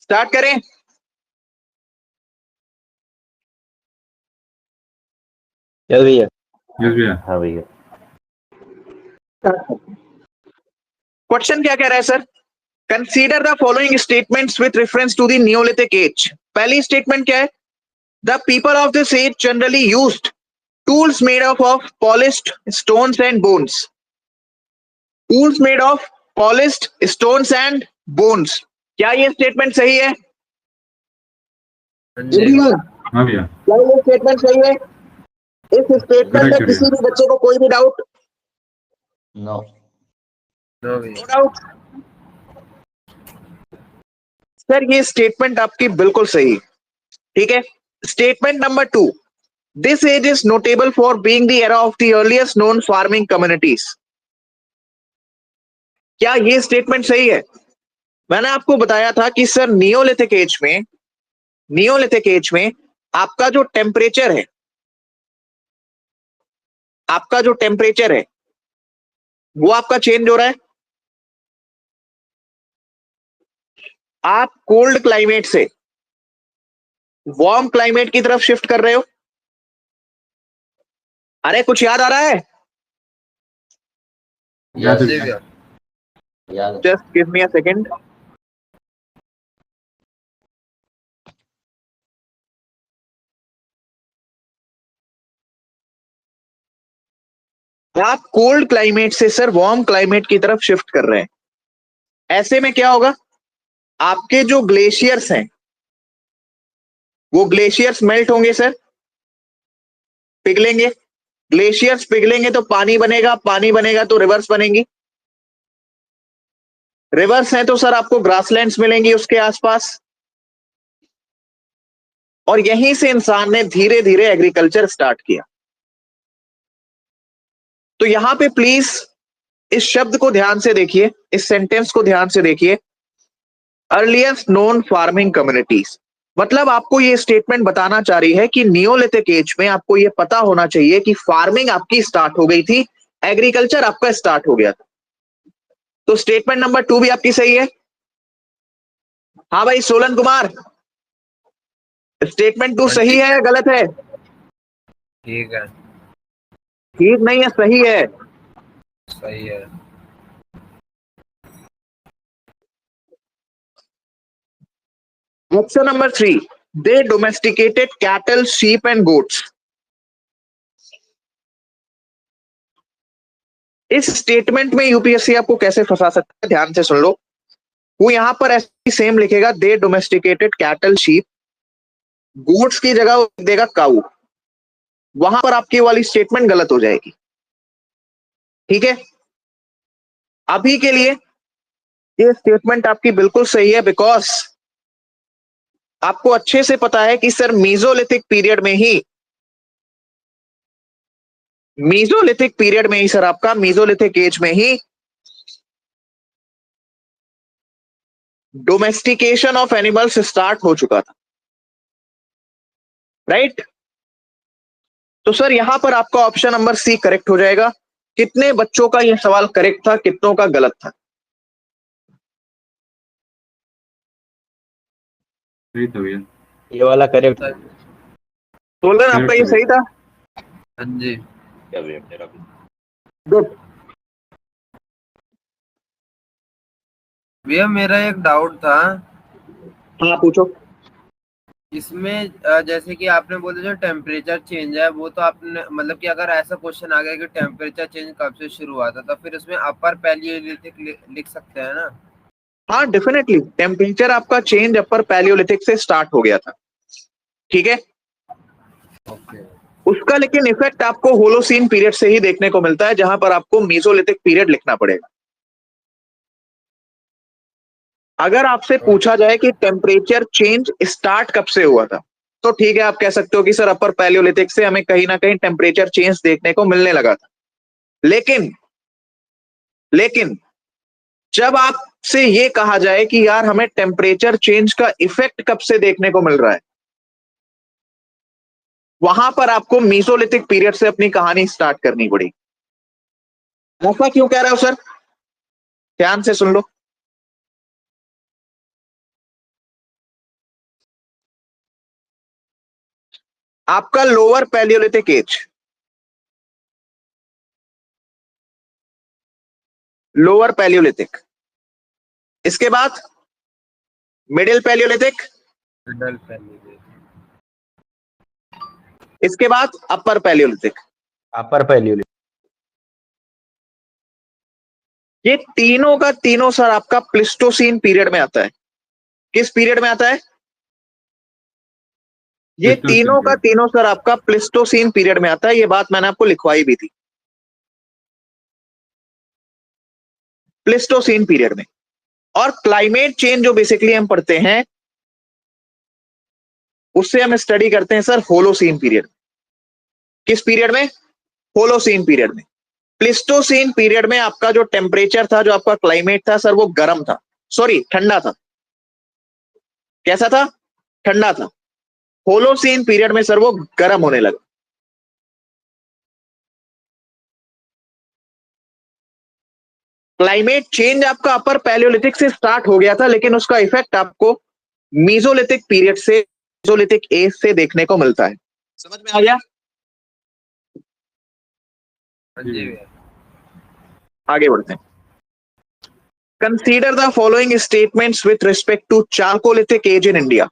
Start करें। Yes भैया। Yes भैया। हाँ भैया। क्वेश्चन क्या कह रहा है sir? Consider the following statements with reference to the neolithic age. पहली स्टेटमेंट क्या है? The people of this age generally used tools made of polished stones and bones. Tools made of polished stones and bones. क्या ये statement सही है? Everyone, हाँ भैया। क्या ये स्टेटमेंट सही है? इस स्टेटमेंट में किसी भी बच्चे को कोई भी doubt? No. No doubt. Sir ये स्टेटमेंट आपकी बिल्कुल सही, ठीक है। Statement number 2, this age is notable for being the era of the earliest known farming communities. क्या ये स्टेटमेंट सही है? मैंने आपको बताया था कि सर नियोलिथिक एज में आपका जो टेम्परेचर है, वो आपका चेंज हो रहा है। आप कोल्ड क्लाइमेट से वार्म क्लाइमेट की तरफ शिफ्ट कर रहे हो। अरे कुछ याद आ रहा है? Just give me a second. आप कोल्ड क्लाइमेट से सर वार्म क्लाइमेट की तरफ शिफ्ट कर रहे हैं। ऐसे में क्या होगा? आपके जो ग्लेशियर्स हैं वो ग्लेशियर्स मेल्ट होंगे सर, पिघलेंगे। ग्लेशियर्स पिघलेंगे तो पानी बनेगा, पानी बनेगा तो रिवर्स बनेंगी। रिवर्स है तो सर आपको ग्रासलैंड्स मिलेंगी उसके आसपास, और यहीं से इंसान ने धीरे धीरे एग्रीकल्चर स्टार्ट किया। तो यहां पे प्लीज इस शब्द को ध्यान से देखिए, इस सेंटेंस को ध्यान से देखिए। अर्लीस्ट नोन फार्मिंग कम्युनिटीज, मतलब आपको ये स्टेटमेंट बताना चाह रही है कि नियोलिथिक एज में आपको ये पता होना चाहिए कि फार्मिंग आपकी स्टार्ट हो गई थी, एग्रीकल्चर आपका स्टार्ट हो गया था। तो स्टेटमेंट नंबर 2 भी आपकी सही है। हाँ भाई सोलन कुमार, स्टेटमेंट 2 सही है या गलत है? ठीक है। ठीक नहीं है, सही है। सही है। Option number 3, they domesticated cattle, sheep and goats. इस स्टेटमेंट में यूपीएससी आपको कैसे फंसा सकता है, ध्यान से सुन लो। वो यहां पर ऐसे सेम लिखेगा, दे डोमेस्टिकेटेड कैटल, शीप, गोट्स की जगह वो लिख देगा काऊ। वहां पर आपकी वाली स्टेटमेंट गलत हो जाएगी, ठीक है। अभी के लिए ये स्टेटमेंट आपकी बिल्कुल सही है, बिकॉज आपको अच्छे से पता है कि सर मीजोलिथिक पीरियड में ही सर आपका मीजोलिथिक एज में ही डोमेस्टिकेशन ऑफ एनिमल्स स्टार्ट हो चुका था, राइट। तो सर यहां पर आपका ऑप्शन नंबर सी करेक्ट हो जाएगा। कितने बच्चों का यह सवाल करेक्ट था, कितनों का गलत था? सही था भैया। ये वाला करेक्ट। सोलन आपका ये सही था? हाँ जी। क्या भैया मेरा भी। गुड। भैया मेरा एक डाउट था हाँ पूछो। इसमें, जैसे कि आपने बोला जो टेम्परेचर चेंज है वो तो आपने मतलब कि अगर ऐसा क्वेश्चन आ गया कि टेम्परेचर चेंज कब से शुरू हुआ था तो फिर उसमें अपर पैलियोलिथिक लिख सकते हैं ना? हाँ डेफिनेटली, टेम्परेचर आपका चेंज अपर पैलियोलिथिक से स्टार्ट हो गया था, ठीक है। ओके। उसका लेकिन इफेक्ट आपको होलोसीन पीरियड से ही देखने को मिलता है, जहां पर आपको मीजोलिथिक पीरियड लिखना पड़ेगा। अगर आपसे पूछा जाए कि टेम्परेचर चेंज स्टार्ट कब से हुआ था, तो ठीक है, आप कह सकते हो कि सर अपर पैलियोलिथिक से हमें कहीं ना कहीं टेम्परेचर चेंज देखने को मिलने लगा था। लेकिन जब आपसे ये कहा जाए कि यार हमें टेम्परेचर चेंज का इफेक्ट कब से देखने को मिल रहा है, वहां पर आपको मीसोलिथिक पीरियड से अपनी कहानी स्टार्ट करनी पड़ी। ऐसा क्यों कह रहे हो सर? ध्यान से सुन लो। आपका lower palaeolithic age, lower palaeolithic, इसके बाद मिडिल पैलियोलिथिक, मिडल पैलियोलिथिक, इसके बाद अपर पैलियोलिथिक। अपर पैलियोलिथिक। ये तीनों का तीनों सर आपका प्लिस्टोसीन पीरियड में आता है। किस पीरियड में आता है? ये प्लिस्टोसीन तीनों का period। तीनों सर आपका प्लिस्टोसीन पीरियड में आता है। ये बात मैंने आपको लिखवाई भी थी, प्लिस्टोसीन पीरियड में। और क्लाइमेट चेंज जो बेसिकली हम पढ़ते हैं उससे हम स्टडी करते हैं सर होलोसीन पीरियड। किस पीरियड में? होलोसीन पीरियड में। प्लिस्टोसीन पीरियड में आपका जो टेम्परेचर था, जो आपका क्लाइमेट था सर, वो गर्म था, सॉरी ठंडा था। कैसा था? ठंडा था। होलोसीन पीरियड में सर वो गर्म होने लगा। क्लाइमेट चेंज आपका अपर पैलियोलिथिक से स्टार्ट हो गया था, लेकिन उसका इफेक्ट आपको मीजोलिथिक पीरियड से, मीजोलिथिक एज से देखने को मिलता है। समझ में आ गया? हाँ जी भैया। आगे बढ़ते हैं। Consider the following statements with respect to chalcolithic age in India.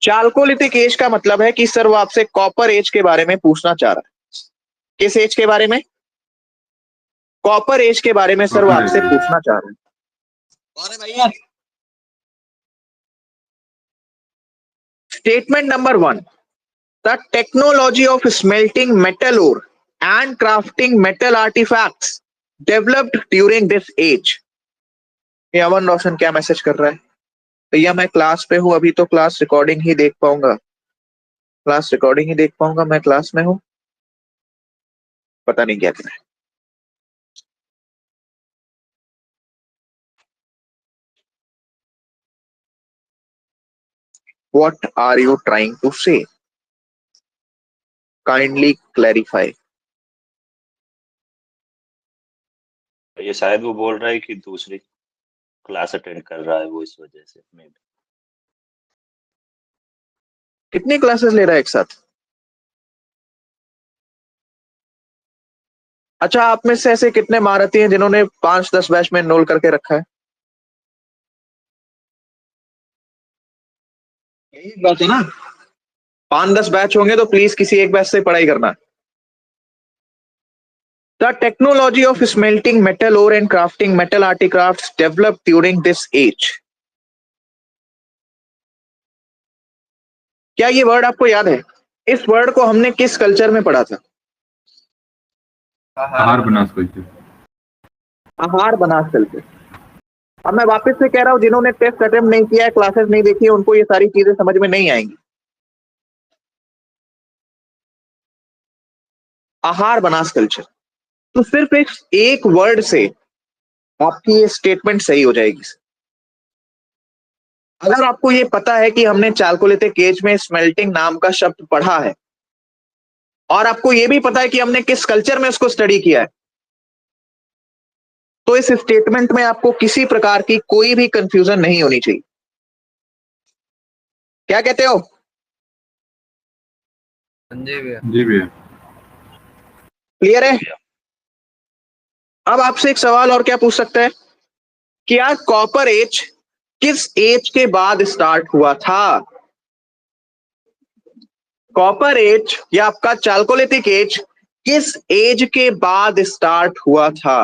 Chalcolithic age का मतलब है कि सर वो आपसे कॉपर एज के बारे में पूछना चाह रहा है। किस एज के बारे में? कॉपर एज के बारे में सर वो Copper आपसे age। पूछना चाह रहे हैं। कौन है भैया? Statement number 1, the technology of smelting metal ore and crafting metal artefacts developed during this age. ये अमन रोशन क्या मैसेज कर रहा है? भैया मैं क्लास पे हूं, अभी तो क्लास रिकॉर्डिंग ही देख पाऊंगा, क्लास रिकॉर्डिंग ही देख पाऊंगा, मैं क्लास में हूं, पता नहीं क्या कर रहा है। What are you trying to say? Kindly clarify. ये शायद वो बोल रहा है कि दूसरी क्लास अटेंड कर रहा है, वो इस वजह से मे बी। कितनी क्लासेस ले रहा है एक साथ? अच्छा, आप में से ऐसे कितने महारथी हैं जिन्होंने 5-10 बैच में एनरोल करके रखा है? यही बात है ना, 5-10 बैच होंगे तो प्लीज किसी एक बैच से पढ़ाई करना। The technology of smelting metal ore and crafting metal artcrafts developed during this age. क्या ये वर्ड आपको याद है? इस वर्ड को हमने किस कल्चर में पढ़ा था? आहार बनास कल्चर। आहार बनास कल्चर। अब मैं वापस से कह रहा हूं, जिन्होंने टेस्ट अटेम्प्ट नहीं किया है, क्लासेस नहीं देखी है, उनको ये सारी चीजें समझ में नहीं आएंगी। आहार बनास कल्चर। तो सिर्फ एक वर्ड से आपकी ये स्टेटमेंट सही हो जाएगी। अगर आपको ये पता है कि हमने चाल्कोलिथिक एज में स्मेल्टिंग नाम का शब्द पढ़ा है, और आपको ये भी पता है कि हमने किस कल्चर में उसको स्टडी किया है, तो इस स्टेटमेंट में आपको किसी प्रकार की कोई भी कंफ्यूजन नहीं होनी चाहिए। क्या कहते हो? हाँ जी भैया। जी भैया। क्लियर है? अब आपसे एक सवाल और क्या पूछ सकता है कि यार कॉपर एज किस एज के बाद स्टार्ट हुआ था? कॉपर एज या आपका चाल्कोलिथिक एज किस एज के बाद स्टार्ट हुआ था?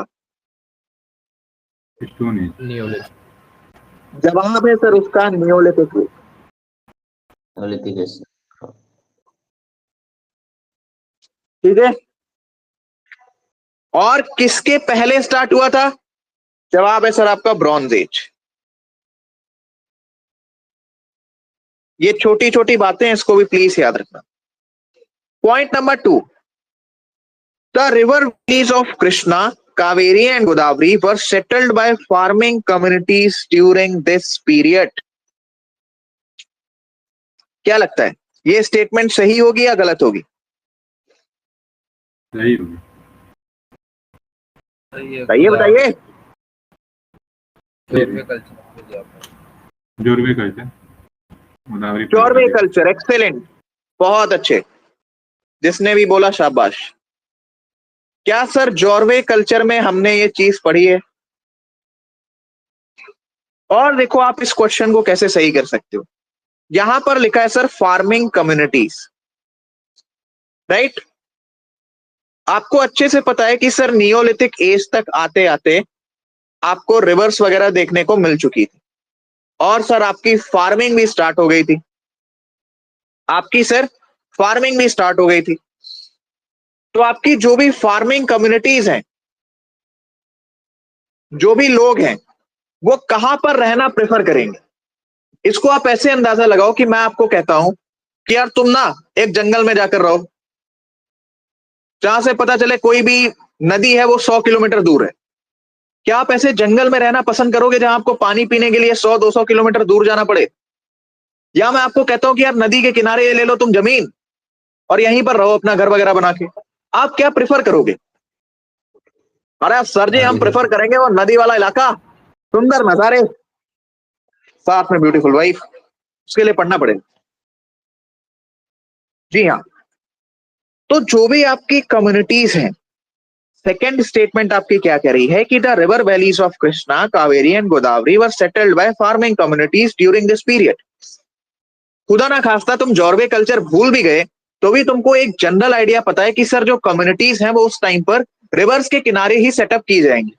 Stone age. नियोलिथिक। जवाब है सर उसका नियोलिथिक एज। Neolithic age. ठीक है। और किसके पहले स्टार्ट हुआ था? जवाब है सर आपका ब्रॉन्ज एज। ये छोटी छोटी बातें हैं, इसको भी प्लीज याद रखना। Point number 2, the river valleys of Krishna, Kaveri and Godavari were settled bye farming communities during this period. क्या लगता है, ये स्टेटमेंट सही होगी या गलत होगी? सही होगी। बताइए बताइए। Jorwe culture. Godavari Jorwe culture, excellent, बहुत अच्छे, जिसने भी बोला शाबाश। क्या सर जॉर्वे कल्चर में हमने ये चीज पढ़ी है? और देखो आप इस क्वेश्चन को कैसे सही कर सकते हो। यहां पर लिखा है सर फार्मिंग कम्युनिटीज, राइट। आपको अच्छे से पता है कि सर नियोलिथिक एज तक आते आते आपको रिवर्स वगैरह देखने को मिल चुकी थी, और सर आपकी फार्मिंग भी स्टार्ट हो गई थी, आपकी सर फार्मिंग भी स्टार्ट हो गई थी। तो आपकी जो भी फार्मिंग कम्युनिटीज हैं, जो भी लोग हैं, वो कहां पर रहना प्रेफर करेंगे? इसको आप ऐसे अंदाजा लगाओ कि मैं आपको कहता हूं कि यार तुम ना एक जंगल में जाकर रहो, जहां से पता चले कोई भी नदी है वो 100 किलोमीटर दूर है। क्या आप ऐसे जंगल में रहना पसंद करोगे जहां आपको पानी पीने के लिए 100-200 किलोमीटर दूर जाना पड़े? या मैं आपको कहता हूं कि यार नदी के किनारे ले लो तुम जमीन और यहीं पर रहो अपना घर वगैरह बना के, आप क्या प्रेफर करोगे? अरे सर जी हम प्रेफर करेंगे वो नदी वाला इलाका, सुंदर नजारे, साथ में ब्यूटीफुल वाइफ, उसके लिए पढ़ना पड़ेगा। जी हाँ, तो जो भी आपकी कम्युनिटीज हैं, सेकेंड स्टेटमेंट आपकी क्या कह रही है कि the river valleys of Krishna, Kaveri and Godavari were settled bye farming communities during this period. खुदा ना खास्ता तुम जॉर्वे कल्चर भूल भी गए तो भी तुमको एक जनरल आइडिया पता है कि सर जो कम्युनिटीज हैं वो उस टाइम पर रिवर्स के किनारे ही सेटअप की जाएंगी।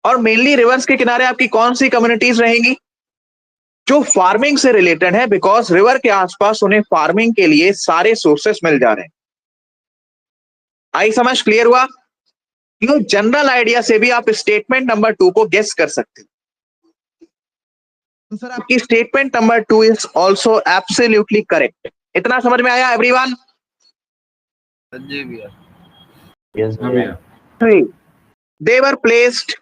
और मेनली रिवर्स के किनारे आपकी कौन सी कम्युनिटीज रहेंगी? जो फार्मिंग से रिलेटेड है, बिकॉज रिवर के आसपास उन्हें फार्मिंग के लिए सारे सोर्सेस मिल जा रहे हैं। आई समझ क्लियर हुआ? क्यों जनरल आइडिया से भी आप स्टेटमेंट नंबर 2 को गेस कर सकते हो। तो सर आपकी statement number 2 is also absolutely correct. इतना समझ में आया एवरीवन? जी भैया। यस हाँ भैया। भैया। They were placed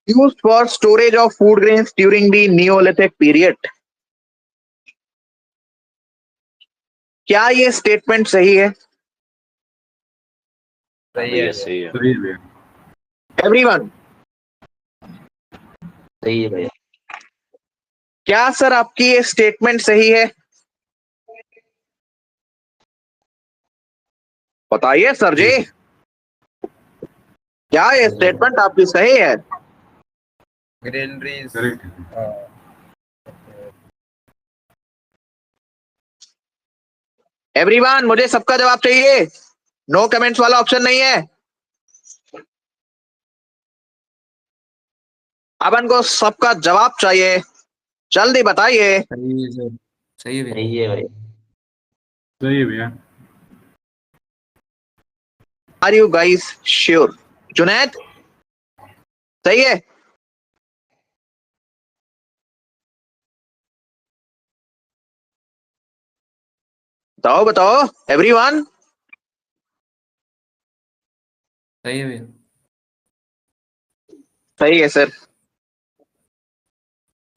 used for storage of food grains during the Neolithic period. क्या ये स्टेटमेंट सही है? सही भैया है। सही है। सही है भैया। एवरीवन, सही है भैया। क्या सर आपकी ये स्टेटमेंट सही है? बताइए सर जी, क्या ये स्टेटमेंट आपकी सही है? ग्रीनरीज। करेक्ट है। एवरीवन, मुझे सबका जवाब चाहिए, नो कमेंट्स वाला ऑप्शन नहीं है। अपन को सबका जवाब चाहिए, जल्दी बताइए। सही है सर, सही है भैया। सही है भैया। सही है भैया। Are you guys sure? Junaid सही है? बताओ बताओ एवरीवन। सही है भैया। सही है सर।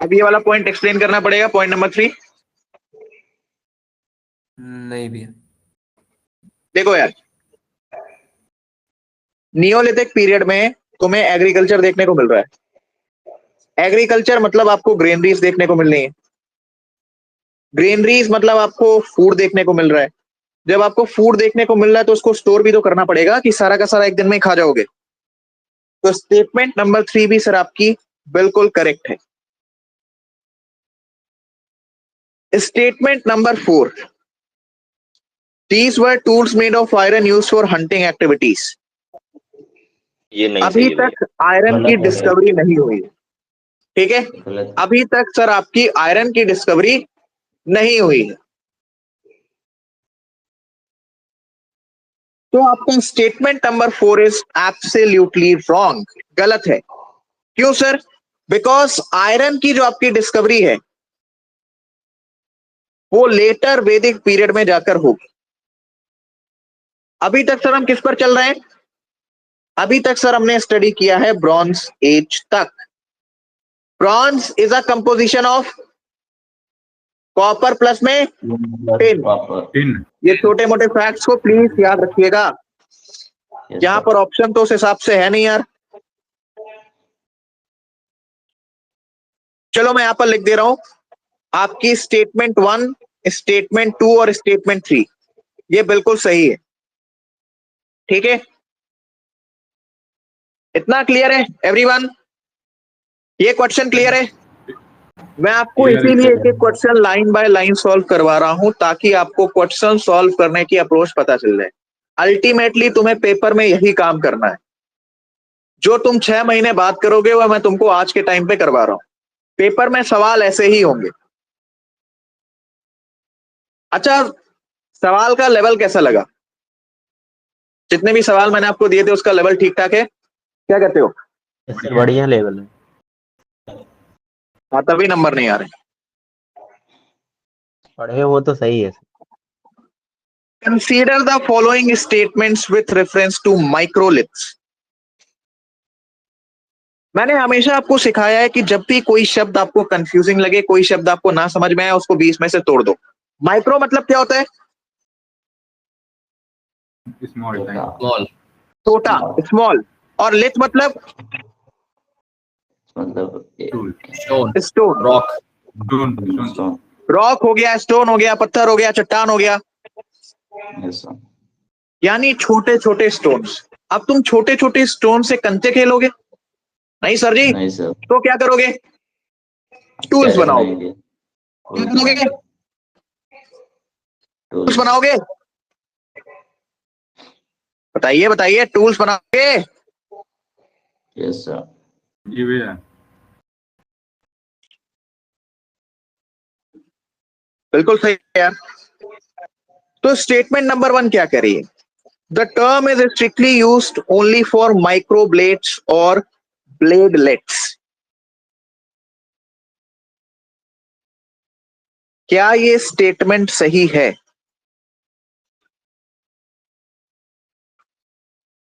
अब ये वाला पॉइंट एक्सप्लेन करना पड़ेगा, पॉइंट नंबर 3। नहीं भैया। देखो यार, नियोलिथिक पीरियड में तुम्हें एग्रीकल्चर देखने को मिल रहा है। एग्रीकल्चर मतलब आपको ग्रेनरीज देखने को मिल रही है। ग्रेनरीज मतलब आपको फूड देखने को मिल रहा है। जब आपको फूड देखने को मिल रहा है तो उसको स्टोर भी तो करना पड़ेगा कि सारा का सारा एक दिन में ही खा जाओगे। तो स्टेटमेंट नंबर 3 भी सर आपकी बिल्कुल करेक्ट है। Statement number 4, these were tools made of iron used for hunting activities. ये नहीं अभी सही है तक आयरन गलत की है भैया। डिस्कवरी नहीं हुई है, ठीक है? गलत। अभी तक सर आपकी आयरन की डिस्कवरी नहीं हुई है। तो आपका statement number 4 is absolutely wrong, गलत है। क्यों सर? बिकॉज आयरन की जो आपकी डिस्कवरी है वो लेटर वैदिक पीरियड में जाकर होगी। अभी तक सर हम किस पर चल रहे हैं? अभी तक सर हमने स्टडी किया है ब्रॉन्ज एज तक। Bronze is a composition of copper plus में टिन। टिन। ये छोटे मोटे फैक्ट्स को प्लीज याद रखिएगा। यहां पर ऑप्शन तो उस हिसाब से है नहीं यार। चलो मैं यहां पर लिख दे रहा हूं, आपकी स्टेटमेंट 1, स्टेटमेंट 2 और स्टेटमेंट 3 ये बिल्कुल सही है। ठीक है, इतना क्लियर है एवरीवन? ये क्वेश्चन क्लियर है? मैं आपको Clear है, इसीलिए clear एक question line by line solve करवा रहा हूं ताकि आपको क्वेश्चन सॉल्व करने की अप्रोच पता चल जाए। अल्टीमेटली तुम्हें पेपर में यही काम करना है। जो तुम 6 महीने बाद करोगे वह मैं तुमको आज के टाइम पे करवा रहा हूं। पेपर में सवाल ऐसे ही होंगे। अच्छा, सवाल का लेवल कैसा लगा? जितने भी सवाल मैंने आपको दिए थे उसका लेवल ठीक ठाक है? क्या कहते हो? सर बढ़िया लेवल है। हाँ, तभी नंबर नहीं आ रहे। पढ़े हो तो सही है। Consider the following statements with reference to microliths. मैंने हमेशा आपको सिखाया है कि जब भी कोई शब्द आपको कंफ्यूजिंग लगे, कोई शब्द आपको ना समझ में आए, उसको 20 में से तोड़ दो। माइक्रो मतलब क्या होता है? Small time. स्मॉल छोटा, स्मॉल। और लिथ मतलब मतलब tool. Stone stone. Rock stone. Rock हो गया, स्टोन हो गया, पत्थर हो गया, चट्टान हो गया, यानी छोटे छोटे स्टोन्स। अब तुम छोटे छोटे स्टोन से कंचे खेलोगे? नहीं सर जी। नहीं सर। तो क्या करोगे? टूल्स बनाओगे। बनाएंगे। क्या करोगे? टूल्स बनाओगे। बताइए बताइए, टूल्स बनाओगे? Yes sir. जी भैया। बिल्कुल सही है यार। तो स्टेटमेंट नंबर 1 क्या कह रही है? The term is strictly used only for microblades और ब्लेडलेट्स। क्या ये स्टेटमेंट सही है?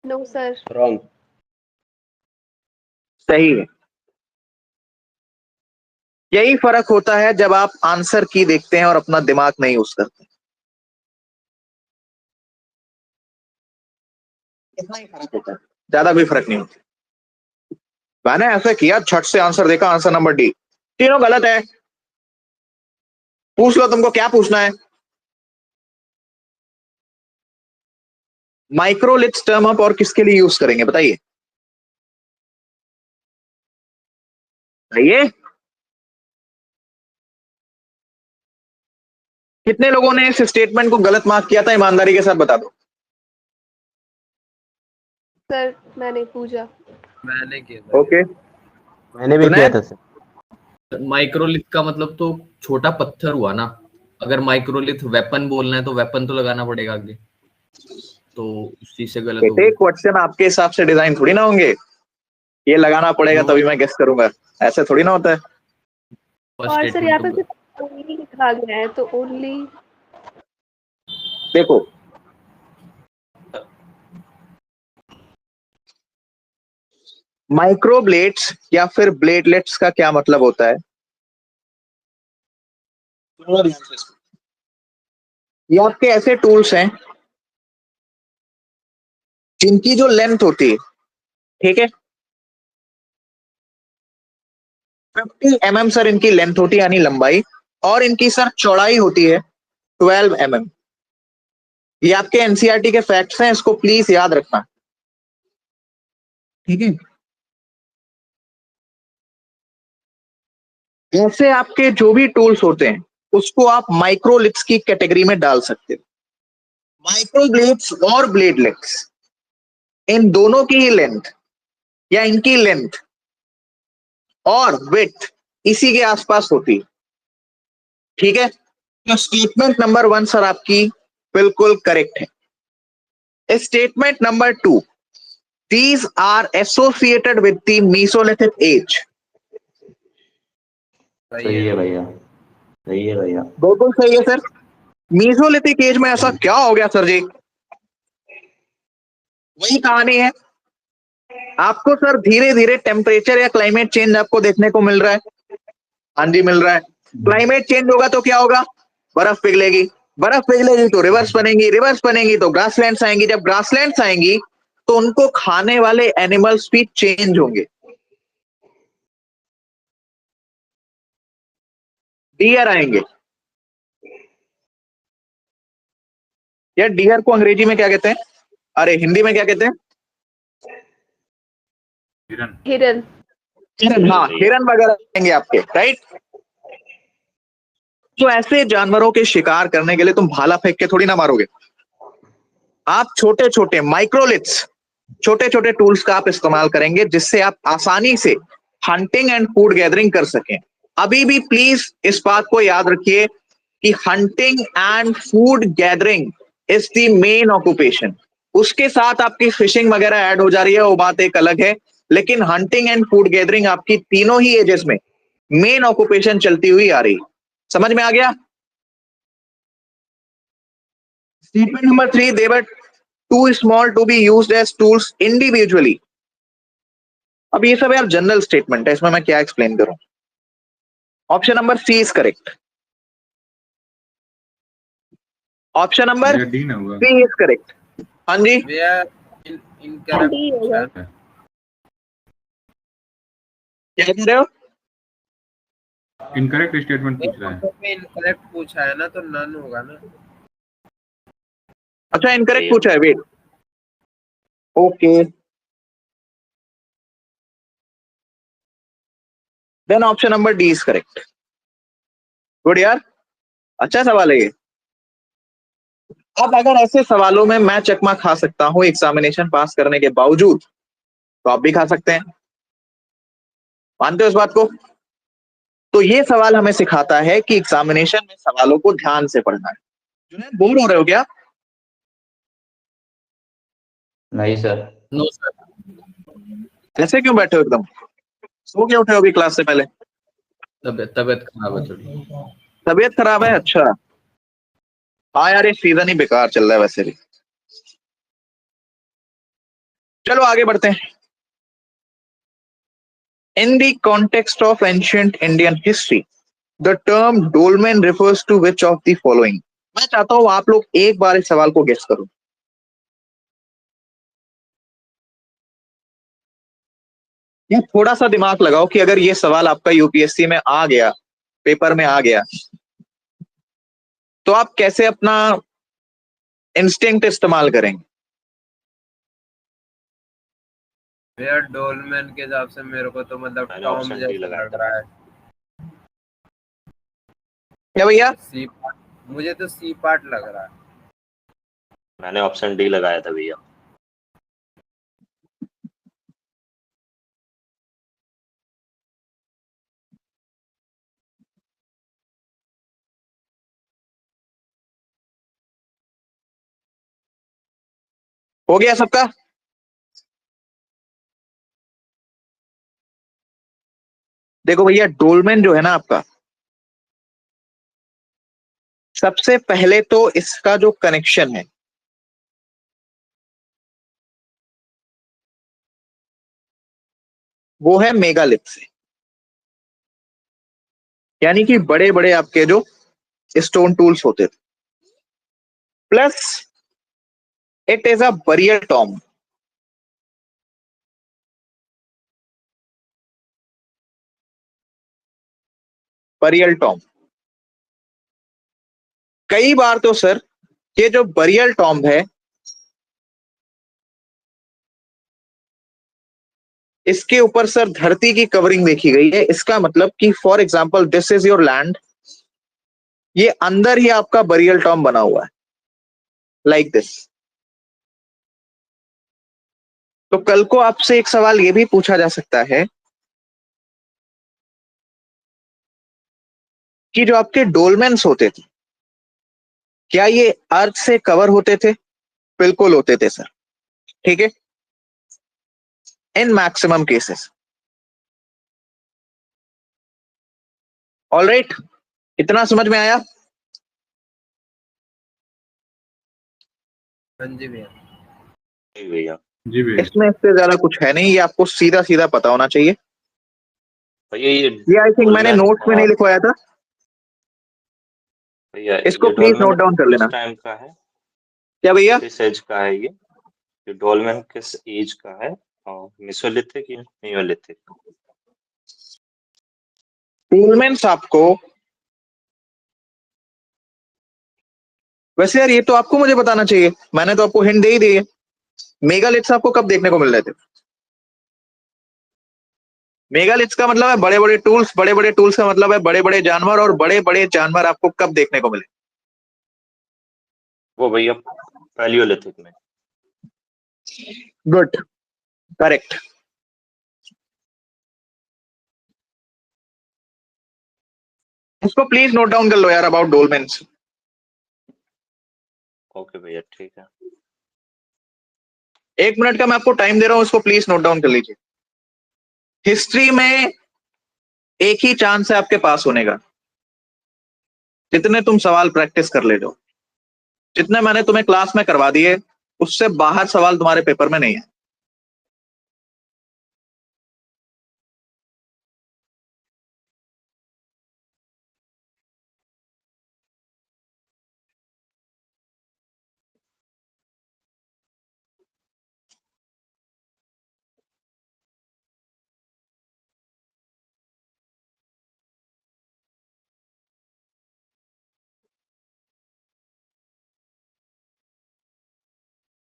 No sir. रॉन्ग सही है। यही फर्क होता है जब आप आंसर की देखते हैं और अपना दिमाग नहीं यूज करते। इतना ही फर्क होता है, ज्यादा भी फर्क नहीं होता। मैंने ऐसे किया, छठ से आंसर देखा, आंसर नंबर डी, तीनों गलत है। पूछ लो तुमको क्या पूछना है। माइक्रोलिथ्स टर्म आप और किसके लिए यूज करेंगे बताइए? बताइए, कितने लोगों ने इस स्टेटमेंट को गलत मार्क किया था? ईमानदारी के साथ बता दो। सर मैंने पूजा। मैंने किया था। ओके, मैंने भी किया था सर। माइक्रोलिथ का मतलब तो छोटा पत्थर हुआ ना। अगर माइक्रोलिथ वेपन बोलना है तो वेपन तो लगाना पड़ेगा आगे, तो उस चीज से गलत हो बेटे गया। क्वेश्चन आपके हिसाब से डिजाइन थोड़ी ना होंगे, ये लगाना पड़ेगा वो तभी मैं गेस करूंगा, ऐसे थोड़ी ना होता है। फर्स्ट और सर यहाँ पे स्टेटमेंट सिर्फ ओनली लिखा गया है तो ओनली। देखो, माइक्रोब्लेड्स या फिर ब्लेडलेट्स का क्या मतलब होता है? ये आपके ऐसे टूल्स हैं जिनकी जो लेंथ होती है, ठीक है, 50 mm सर इनकी लेंथ होती है यानी लंबाई, और इनकी सर चौड़ाई होती है 12 mm। ये आपके एनसीईआरटी के फैक्ट्स हैं, इसको प्लीज याद रखना, ठीक है। ऐसे आपके जो भी टूल्स होते हैं उसको आप माइक्रोलिथ्स की कैटेगरी में डाल सकते हो। माइक्रोब्लेड्स और ब्लेडलेट्स, इन दोनों की ही लेंथ या इनकी लेंथ और विड्थ इसी के आसपास होती है, ठीक है। तो स्टेटमेंट नंबर 1 सर आपकी बिल्कुल करेक्ट है। Statement number 2, these are associated with the Mesolithic age। सही है भैया। सही है भैया। बिल्कुल सही है सर। मीसोलिथिक एज में ऐसा क्या हो गया सर जी? वही कहानी है, आपको सर धीरे धीरे टेम्परेचर या क्लाइमेट चेंज आपको देखने को मिल रहा है। हाँ जी, मिल रहा है। क्लाइमेट चेंज होगा तो क्या होगा? बर्फ पिघलेगी, बर्फ पिघलेगी तो रिवर्स बनेंगी, रिवर्स बनेंगी तो ग्रासलैंड्स आएंगी, जब ग्रासलैंड्स आएंगी तो उनको खाने वाले एनिमल्स भी चेंज होंगे। डियर आएंगे। यार डियर को अंग्रेजी में क्या कहते हैं, अरे हिंदी में क्या कहते हैं? हिरन। हिरन। हिरन, हाँ हिरन वगैरह आएंगे आपके, राइट। तो ऐसे जानवरों के शिकार करने के लिए तुम भाला फेंक के थोड़ी ना मारोगे, आप छोटे छोटे माइक्रोलिथ्स, छोटे छोटे टूल्स का आप इस्तेमाल करेंगे जिससे आप आसानी से हंटिंग एंड फूड गैदरिंग कर सकें। अभी भी प्लीज इस बात को याद रखिए कि hunting and food gathering is the main occupation. उसके साथ आपकी फिशिंग वगैरह ऐड हो जा रही है, वो बात एक अलग है, लेकिन हंटिंग एंड फूड गैदरिंग आपकी तीनों ही एजेस में मेन ऑक्यूपेशन चलती हुई आ रही। समझ में आ गया? Statement number 3, they were too small to be used as tools individually। अब ये सब यार जनरल स्टेटमेंट है, इसमें मैं क्या एक्सप्लेन करूं। Option number C is correct. Option number भैया डी ना हुआ। C is correct. हाँ जी, भैया इनकरेक्ट डी पूछा होगा। है। क्या कह रहे हो? इनकरेक्ट स्टेटमेंट पूछ रहा है। इनकरेक्ट पूछा है ना, तो नन होगा ना। अच्छा इनकरेक्ट पूछा है, wait, okay, then option number D is correct. Good यार, अच्छा सवाल है ये। अब अगर ऐसे सवालों में मैं चकमा खा सकता हूं एग्जामिनेशन पास करने के बावजूद, तो आप भी खा सकते हैं। मानते हो इस बात को? तो ये सवाल हमें सिखाता है कि एग्जामिनेशन में सवालों को ध्यान से पढ़ना है। जुनैद बोर हो रहे हो क्या? नहीं सर। No sir. ऐसे क्यों बैठे हो एकदम? सो के उठे हो अभी क्लास से पहले? तबीयत खराब है थोड़ी। तबीयत खराब है, अच्छा। हाँ यार ये सीजन ही बेकार चल रहा है वैसे भी। चलो आगे बढ़ते हैं। In the context of ancient Indian history the term dolmen refers to which of the following. मैं चाहता हूं आप लोग एक बार इस सवाल को गेस करो। या थोड़ा सा दिमाग लगाओ कि अगर ये सवाल आपका यूपीएससी में आ गया, पेपर में आ गया, तो आप कैसे अपना इंस्टिंक्ट इस्तेमाल करेंगे? भैया डोलमैन के हिसाब से मेरे को तो मतलब मैंने टॉम ऑप्शन डी जैसा लगाया लग था। रहा है। क्या भैया? सी पार्ट, मुझे तो सी पार्ट लग रहा है। मैंने ऑप्शन डी लगाया था भैया। हो गया सबका? देखो भैया डोलमेन जो है ना आपका, सबसे पहले तो इसका जो कनेक्शन है वो है मेगालिथ से, यानी कि बड़े बड़े आपके जो स्टोन टूल्स होते थे। Plus it is a burial Tom. Burial Tom, कई बार तो सर ये जो बरियल टॉम है इसके ऊपर सर धरती की कवरिंग देखी गई है। इसका मतलब कि for example this is your land, ये अंदर ही आपका बरियल टॉम बना हुआ है लाइक दिस। तो कल को आपसे एक सवाल ये भी पूछा जा सकता है कि जो आपके डोलमेन्स होते थे क्या ये अर्थ से कवर होते थे? बिल्कुल होते थे सर, ठीक है, इन मैक्सिमम केसेस। ऑलराइट, इतना समझ में आया? हाँ जी भैया। जी भैया। जी भैया। इसमें इससे ज्यादा कुछ है नहीं, ये आपको सीधा सीधा पता होना चाहिए। भैया ये आई थिंक मैंने डोलमेन नोट्स में नहीं लिखवाया था, भैया इसको ये प्लीज डोलमेन नोट डाउन कर लेना। किस टाइम का है, क्या भैया? किस एज का है ये डोलमेन किस एज का है? मेसोलिथिक या नियोलिथिक? डोलमेन्स आपको वैसे यार ये तो आपको मुझे बताना चाहिए, मैंने तो आपको हिंट दे ही दी है। मेगालिथ्स आपको कब देखने को मिल रहे थे? मेगालिथ्स का मतलब है बड़े बड़े टूल्स, बड़े बड़े टूल्स का मतलब है बड़े बड़े जानवर, और बड़े बड़े जानवर आपको कब देखने को मिले? वो भैया पैलियोलिथिक में। Good, correct. इसको प्लीज नोट डाउन कर लो यार, अबाउट डोलमेन्स। ओके भैया ठीक है। 1 मिनट का मैं आपको टाइम दे रहा हूं, इसको प्लीज नोट डाउन कर लीजिए। हिस्ट्री में एक ही चांस है आपके पास होने का, जितने तुम सवाल प्रैक्टिस कर ले जाओ, जितने मैंने तुम्हें क्लास में करवा दिए उससे बाहर सवाल तुम्हारे पेपर में नहीं है।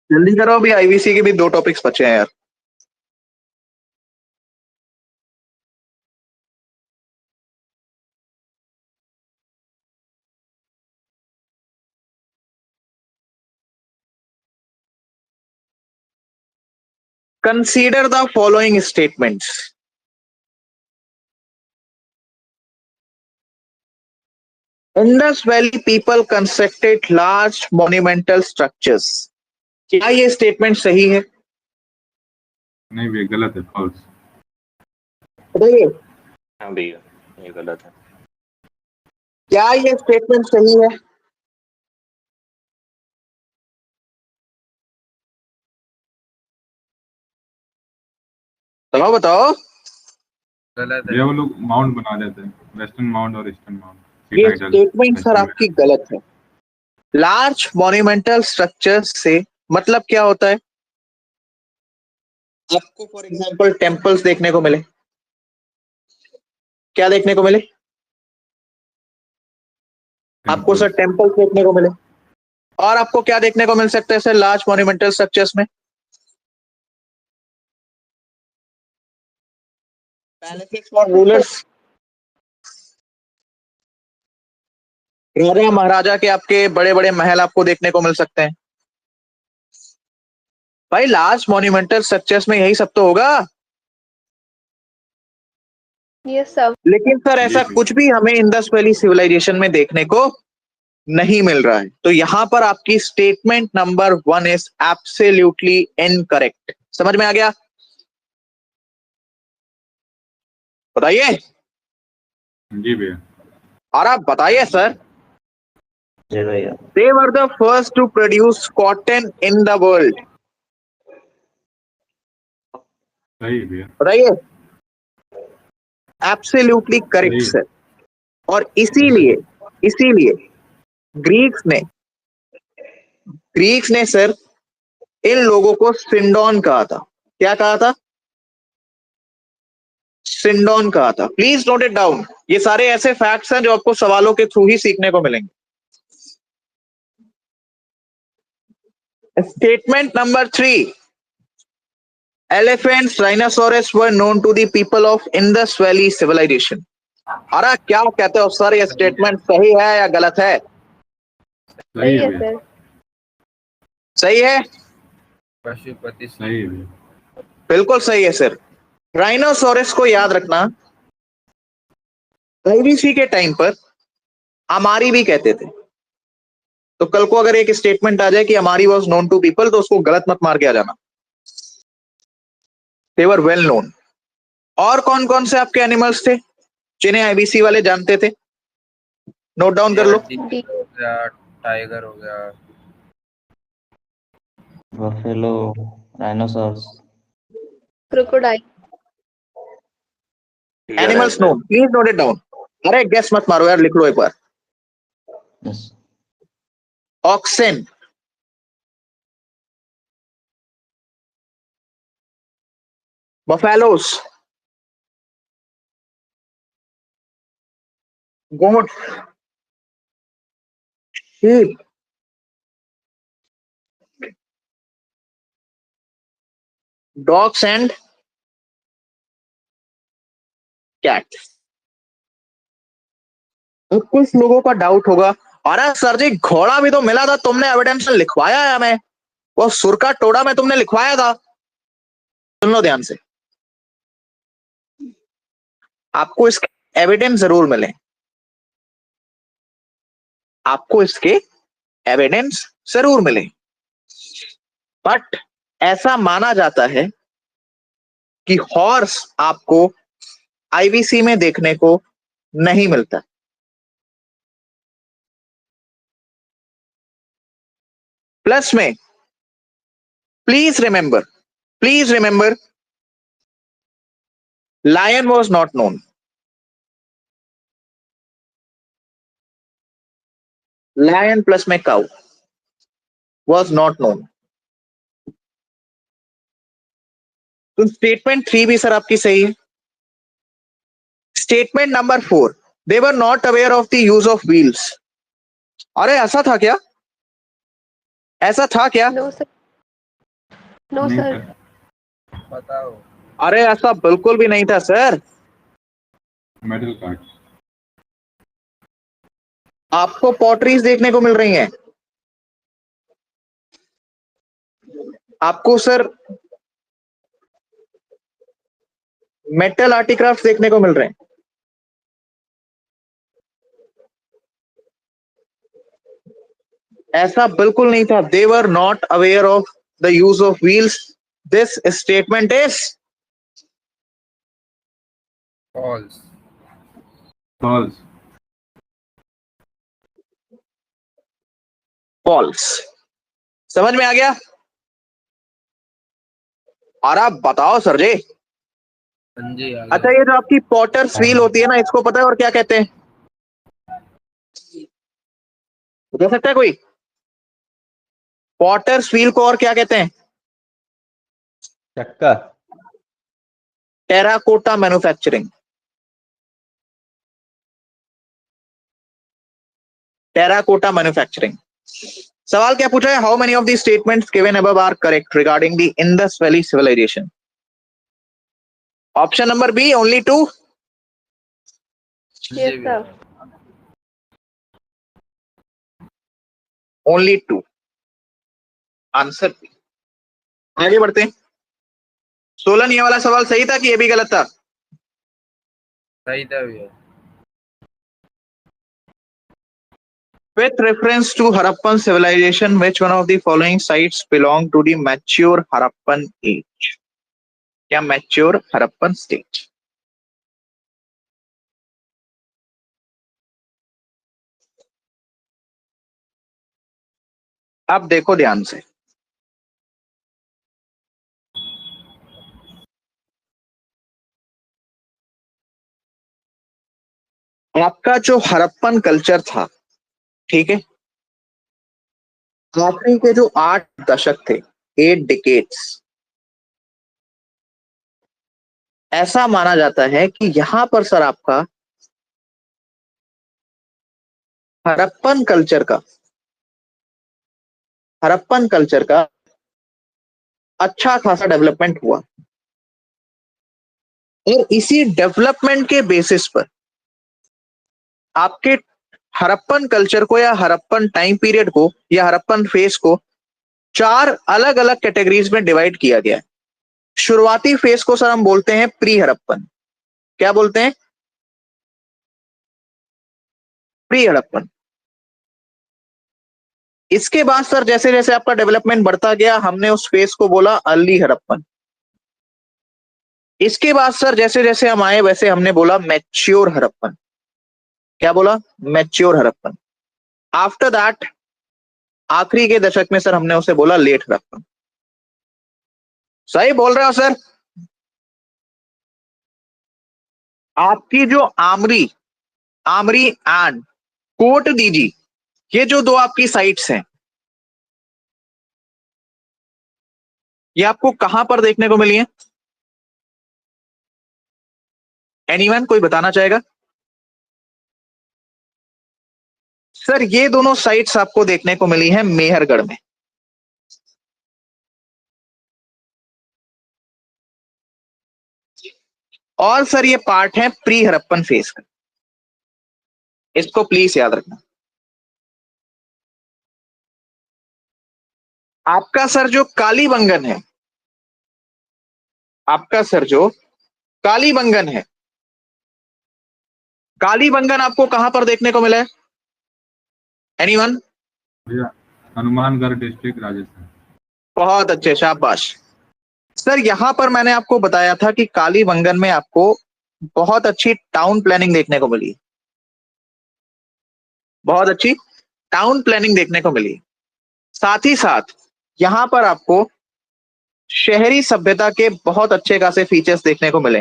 जल्दी करो, अभी आईवीसी के भी 2 टॉपिक्स बचे हैं यार। Consider the following statements. Indus Valley people constructed large monumental structures. क्या ये स्टेटमेंट सही है? नहीं भैया गलत है, फॉल्स। बताइए, हाँ भैया ये गलत है। क्या ये स्टेटमेंट सही है? बताओ बताओ। गलत है। भैया वो लोग माउंट बना देते हैं, वेस्टर्न माउंट और ईस्टर्न माउंट। ये स्टेटमेंट सर आपकी गलत है। लार्ज मॉन्यूमेंटल स्ट्रक्चर्स से मतलब क्या होता है? आपको फॉर एग्जांपल टेम्पल्स देखने को मिले, क्या देखने को मिले? आपको सर टेम्पल्स देखने को मिले, और आपको क्या देखने को मिल सकता है सर लार्ज मॉन्यूमेंटल स्ट्रक्चर्स में? पैलेसेस फॉर रूलर्स, राजा महाराजा के आपके बड़े बड़े महल आपको देखने को मिल सकते हैं। भाई लार्ज मॉन्यूमेंटल स्ट्रक्चर्स में यही सब तो होगा। ये सब। लेकिन सर ऐसा कुछ भी हमें इंडस वैली सिविलाइजेशन में देखने को नहीं मिल रहा है। तो यहां पर आपकी statement number 1 is absolutely incorrect. समझ में आ गया? बताइए। जी भैया। और आप बताइए सर। जी भैया। They were the first to produce cotton in the world. सही है भैया। बताइए। Absolutely correct sir. और इसीलिए इसीलिए ग्रीक्स ने सर इन लोगों को सिंडोन कहा था। क्या कहा था? सिंडोन कहा था। Please note it down. ये सारे ऐसे फैक्ट्स हैं जो आपको सवालों के थ्रू ही सीखने को मिलेंगे। Statement number 3, elephants, rhinoceros were known to the people of Indus Valley civilization. अरे क्या कहते हो सर, ये स्टेटमेंट सही है या गलत है? सही है सर। सही है। पशुपति सही है भैया। बिल्कुल सही है सर। राइनोसोरस को याद रखना, आईवीसी के टाइम पर हमारी भी कहते थे। तो कल को अगर एक स्टेटमेंट आ जाए कि हमारी वॉज नोन टू पीपल, तो उसको गलत मत मार के आ जाना। दे वर वेल नोन। और कौन कौन से आपके एनिमल्स थे जिन्हें आईबीसी वाले जानते थे? नोट डाउन कर लो। टाइगर हो गया, buffalo, rhinoceros. Crocodile. Animals known, please note it down. अरे गेस मत मारो यार, लिख लो एक बार। Yes. Oxen, buffaloes, goat, sheep, dogs and cats. कुछ लोगों का डाउट होगा, अरे सर जी घोड़ा भी तो मिला था, तुमने एविडेंस में लिखवाया है हमें, वो सुर का टोड़ा में तुमने लिखवाया था। सुन लो ध्यान से, आपको इसके एविडेंस जरूर मिले, आपको इसके एविडेंस जरूर मिले, बट ऐसा माना जाता है कि हॉर्स आपको आईवीसी में देखने को नहीं मिलता। प्लस में please remember lion was not known. Lion plus में काउ वॉज नॉट नोन। तो स्टेटमेंट 3 भी सर आपकी सही है। Statement number 4, they were not aware of the use of wheels. अरे ऐसा था क्या? ऐसा था क्या? नो सर, नो नहीं सर, सर, बताओ। अरे ऐसा बिल्कुल भी नहीं था सर। Metal card. आपको पॉटरीज देखने को मिल रही हैं, आपको सर मेटल आर्टिक्राफ्ट देखने को मिल रहे हैं। ऐसा बिल्कुल नहीं था। They were not aware of the use of wheels. This statement is false. False. False. समझ में आ गया? और आप बताओ सर जी। हाँ जी, आ अच्छा, गया। ये जो आपकी पॉटर्स व्हील होती है ना, इसको पता है और क्या कहते हैं? बता सकता है कोई? पॉटर्स व्हील को और क्या कहते हैं? चक्का। Terracotta manufacturing. Terracotta manufacturing. सवाल क्या पूछा है? How many of the statements given above are correct regarding the Indus valley civilisation? Option number B, only 2। Yes sir, only 2 answer B. आगे बढ़ते हैं। 16 ये वाला सवाल सही था कि ये भी गलत था? सही था भैया। With reference to Harappan civilization, which one of the following sites belong to the mature Harappan age? क्या mature Harappan stage? अब देखो ध्यान से, आपका जो हरप्पन कल्चर था, ठीक है, आखिरी के जो 8 दशक थे, 8 डिकेड्स, ऐसा माना जाता है कि यहां पर सर आपका हरप्पन कल्चर का अच्छा खासा डेवलपमेंट हुआ। और इसी डेवलपमेंट के बेसिस पर आपके हरप्पन कल्चर को या हरप्पन टाइम पीरियड को या हरप्पन फेस को 4 अलग अलग कैटेगरीज में डिवाइड किया गया है। शुरुआती फेस को सर हम बोलते हैं प्री हड़प्पन। क्या बोलते हैं? प्री हड़प्पन। इसके बाद सर जैसे जैसे आपका डेवलपमेंट बढ़ता गया, हमने उस फेस को बोला अर्ली हड़प्पन। इसके बाद सर जैसे जैसे हम आए वैसे हमने बोला मैच्योर हड़प्पन। क्या बोला? मैच्योर हड़प्पन। आफ्टर दैट आखिरी के दशक में सर हमने उसे बोला लेट हड़प्पन। सही बोल रहे हो सर? आपकी जो आमरी एंड कोट दीजी, ये जो 2 आपकी साइट्स हैं, ये आपको कहां पर देखने को मिली है? एनीवन कोई बताना चाहेगा? सर ये दोनों साइट्स आपको देखने को मिली है मेहरगढ़ में। और सर ये पार्ट है प्री हड़प्पन फेज का, इसको प्लीज याद रखना। आपका सर जो कालीबंगन है, आपका सर जो कालीबंगन है, कालीबंगन आपको कहां पर देखने को मिला है? एनीवन? भैया हनुमानगढ़ डिस्ट्रिक्ट राजस्थान। बहुत अच्छे, शाबाश सर। यहां पर मैंने आपको बताया था कि कालीबंगन में आपको बहुत अच्छी टाउन प्लानिंग देखने को मिली, बहुत अच्छी टाउन प्लानिंग देखने को मिली। साथ ही साथ यहां पर आपको शहरी सभ्यता के बहुत अच्छे खासे फीचर्स देखने को मिले।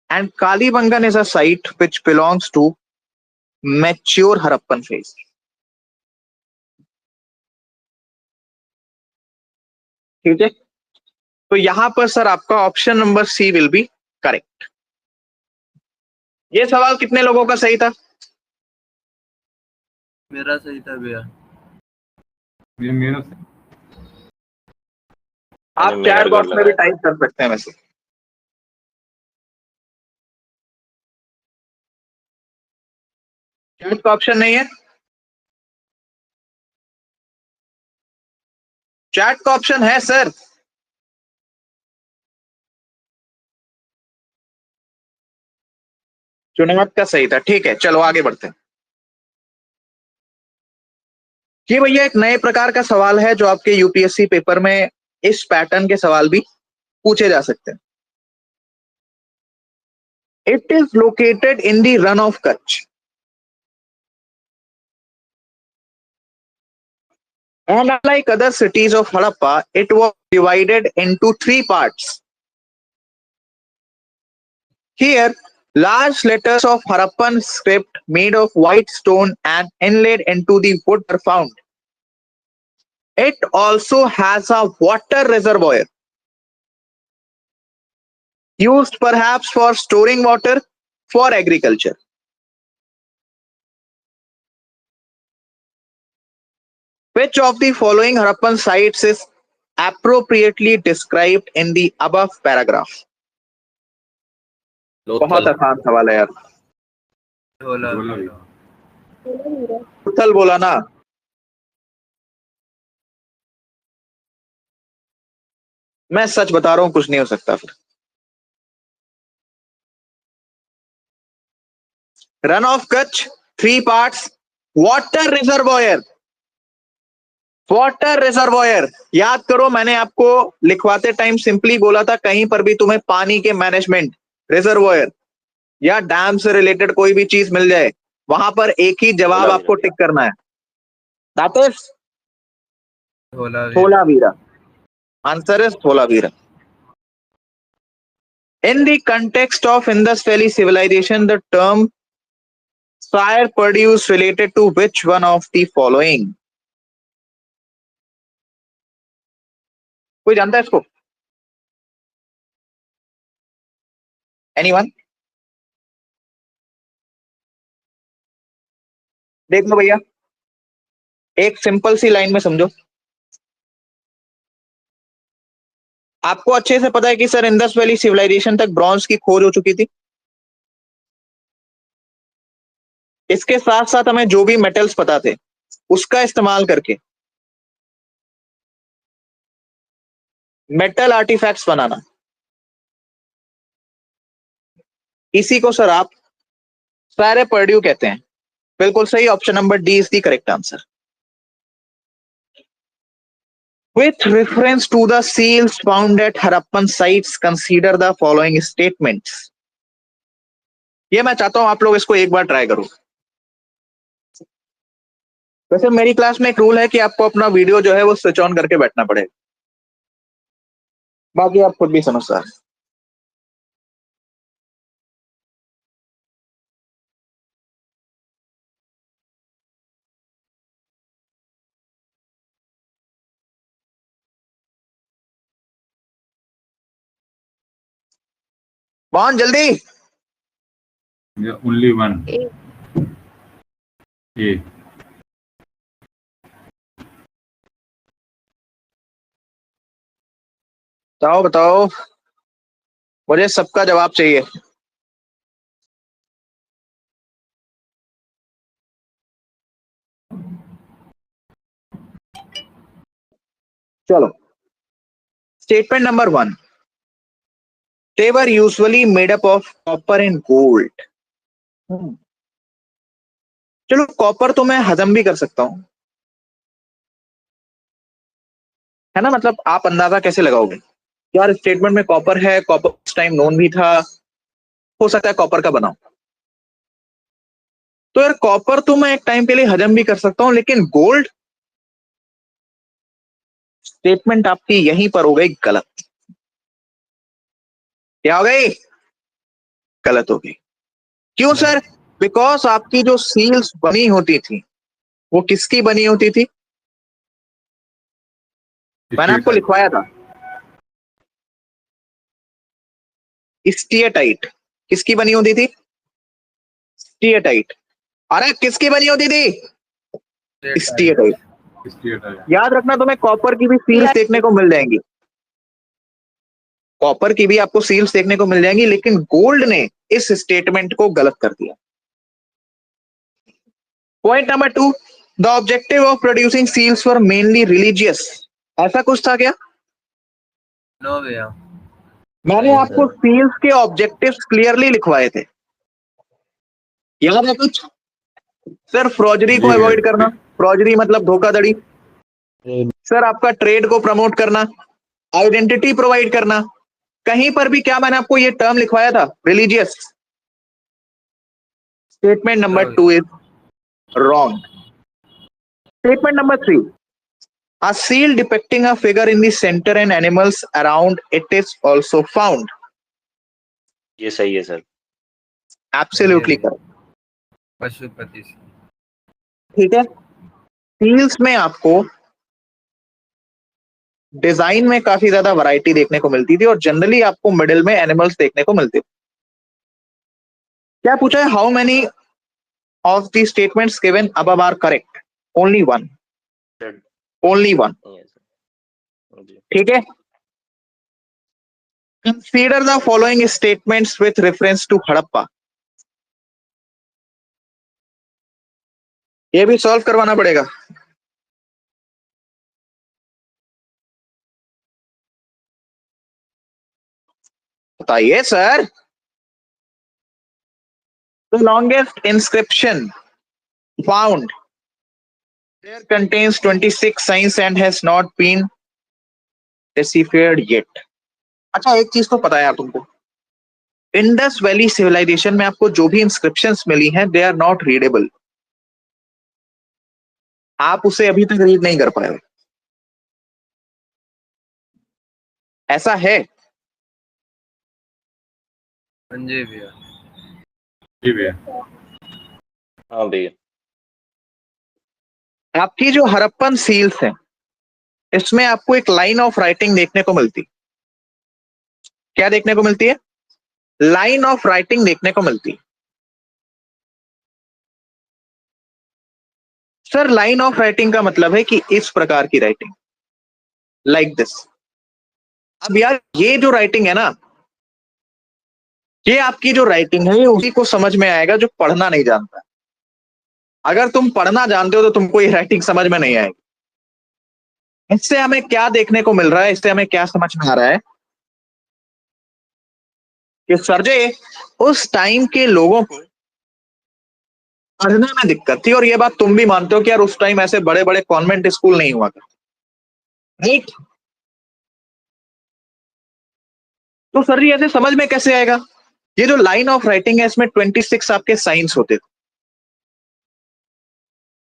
And Kalibangan is a site which belongs to mature Harappan phase. ठीक है, तो यहां पर सर आपका option number C will be correct. ये सवाल कितने लोगों का सही था? मेरा सही था भैया। ये मेरा आप मेरा चैट भी बॉक्स गलत में भी है। टाइप कर सकते हैं वैसे। चैट का ऑप्शन नहीं है? चैट का ऑप्शन है सर। चुनाव का सही था, ठीक है चलो आगे बढ़ते हैं। ये भैया एक नए प्रकार का सवाल है जो आपके यूपीएससी पेपर में इस पैटर्न के सवाल भी पूछे जा सकते हैं। It is located in the run of Kutch and unlike other cities of Harappa, it was divided into 3 parts. Here, large letters of Harappan script made of white stone and inlaid into the wood are found. It also has a water reservoir, used perhaps for storing water for agriculture. Which of the following Harappan sites is appropriately described in the above paragraph? बहुत लोथल। आसान सवाल है यार। बोला बोला भैया। लोथल बोला ना? मैं सच बता रहा हूं, कुछ नहीं हो सकता फिर। Run of Kutch 3 parts, water reservoir. Water reservoir याद करो, मैंने आपको लिखवाते टाइम सिंपली बोला था कहीं पर भी तुम्हें पानी के मैनेजमेंट, रिजर्वॉयर या डैम से रिलेटेड कोई भी चीज मिल जाए, वहां पर एक ही जवाब आपको टिक करना है, दैट इज बोला भैया। Dholavira. Answer is Dholavira. In the context of Indus Valley civilization, the term fire produce related to which one of the following? कोई जानता है इसको? Anyone? देख लो भैया, एक सिंपल सी लाइन में समझो। आपको अच्छे से पता है कि सर इंडस वैली सिविलाइजेशन तक ब्रॉन्ज की खोज हो चुकी थी। इसके साथ साथ हमें जो भी मेटल्स पता थे उसका इस्तेमाल करके मेटल आर्टिफैक्ट्स बनाना, इसी को सर आप सारे पर्ड्यू कहते हैं। बिल्कुल सही, option number D is the correct answer. With reference to the seals found at Harappan sites, consider the following statements. ये मैं चाहता हूं आप लोग इसको एक बार ट्राई करो। वैसे मेरी क्लास में एक रूल है कि आपको अपना वीडियो जो है वो स्विच ऑन करके बैठना पड़ेगा, बाकी आप खुद भी समझदार हैं। कौन जल्दी? ओनली वन ए। बताओ बताओ। मुझे सबका जवाब चाहिए। चलो, statement number 1, they were usually made up of copper and gold। चलो, कॉपर तो मैं हजम भी कर सकता हूं, है ना। मतलब आप अंदाजा कैसे लगाओगे यार, स्टेटमेंट में कॉपर है, कॉपर उस टाइम नोन भी था, हो सकता है कॉपर का बनाओ। तो यार कॉपर तो मैं एक टाइम के लिए हजम भी कर सकता हूं, लेकिन गोल्ड, स्टेटमेंट आपकी यहीं पर हो गई गलत। क्या हो गई? गलत हो गई। क्यों सर? बिकॉज आपकी जो सील्स बनी होती थी वो किसकी बनी होती थी? मैंने आपको लिखवाया था, स्टीएटाइट। किसकी बनी होती थी? स्टीएटाइट। अरे किसकी बनी होती थी? स्टीएटाइट। याद रखना, तुम्हें कॉपर की भी सील्स देखने को मिल जाएंगी, कॉपर की भी आपको सील्स देखने को मिल जाएंगी, लेकिन गोल्ड ने इस स्टेटमेंट को गलत कर दिया। Point number 2, the objective of producing seals for mainly religious. ऐसा कुछ था क्या? नो भैया। मैंने नहीं, आपको सर। सील्स के ऑब्जेक्टिव्स क्लियरली लिखवाए थे, याद है कुछ? सर फ्रॉजरी को जी अवॉइड भैया। करना, फ्रॉजरी मतलब धोखाधड़ी। ट्रेड सर आपका ट्रेड को प्रमोट करना, आइडेंटिटी प्रोवाइड करना। कहीं पर भी क्या मैंने आपको ये टर्म लिखवाया था, religious? Statement number 2 is wrong. Statement number 3, a seal depicting a figure in the center and animals around it is also found। ये सही है सर। Absolutely correct. पशुपति से। ठीक है, सील्स में आपको डिजाइन में काफी ज्यादा वैरायटी देखने को मिलती थी और जनरली आपको मिडिल में एनिमल्स देखने को मिलते थे। क्या पूछा है? How many of the statements given above are correct? Only one, sir only one. नहीं है सर। जी। ठीक है, consider the following statements with reference to Harappa. ये भी सॉल्व करवाना पड़ेगा। बताइए sir. The longest inscription found there contains 26 signs and has not been deciphered yet। अच्छा, एक चीज तो पता है यार तुमको, इंडस वैली सिविलाइजेशन में आपको जो भी इंस्क्रिप्शंस मिली हैं दे आर नॉट रीडेबल। आप उसे अभी तक रीड नहीं कर पाए हो, ऐसा है। जी भैया। जी भैया। हाँ भैया। आपकी जो हड़प्पन सील्स हैं इसमें आपको एक लाइन ऑफ राइटिंग देखने को मिलती। क्या देखने को मिलती है? लाइन ऑफ राइटिंग देखने को मिलती। सर लाइन ऑफ राइटिंग का मतलब है कि इस प्रकार की राइटिंग, लाइक दिस। अब यार ये जो राइटिंग है ना, ये आपकी जो राइटिंग है ये उसी को समझ में आएगा जो पढ़ना नहीं जानता। अगर तुम पढ़ना जानते हो तो तुमको ये राइटिंग समझ में नहीं आएगी। इससे हमें क्या देखने को मिल रहा है, इससे हमें क्या समझ में आ रहा है कि सरजे उस टाइम के लोगों को पढ़ने में दिक्कत थी, और ये बात तुम भी मानते हो कि यार उस टाइम ऐसे बड़े बड़े कॉन्वेंट स्कूल नहीं हुआ करते, राइट? तो सर जी ऐसे समझ में कैसे आएगा? ये जो लाइन ऑफ राइटिंग है इसमें 26 आपके साइंस होते थे।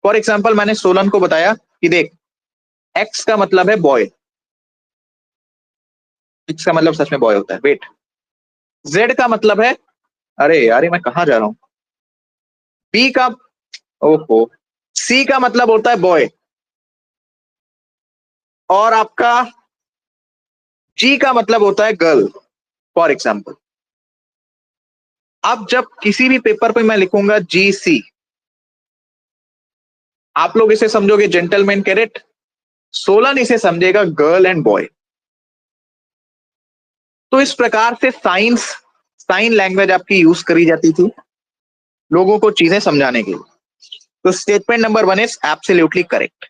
फॉर एग्जाम्पल मैंने सोलन को बताया कि देख, एक्स का मतलब है बॉय, एक्स का मतलब सच में बॉय होता है, वेट। जेड का मतलब है, अरे यार ये मैं कहां जा रहा हूं, बी का, ओहो, सी का मतलब होता है बॉय, और आपका जी का मतलब होता है गर्ल, फॉर एग्जाम्पल। अब जब किसी भी पेपर पे मैं लिखूंगा जी सी, आप लोग इसे समझोगे जेंटलमैन कैरेट, सोलन इसे समझेगा गर्ल एंड बॉय। तो इस प्रकार से साइन लैंग्वेज आपकी यूज करी जाती थी लोगों को चीजें समझाने के लिए. तो statement number 1 is absolutely correct.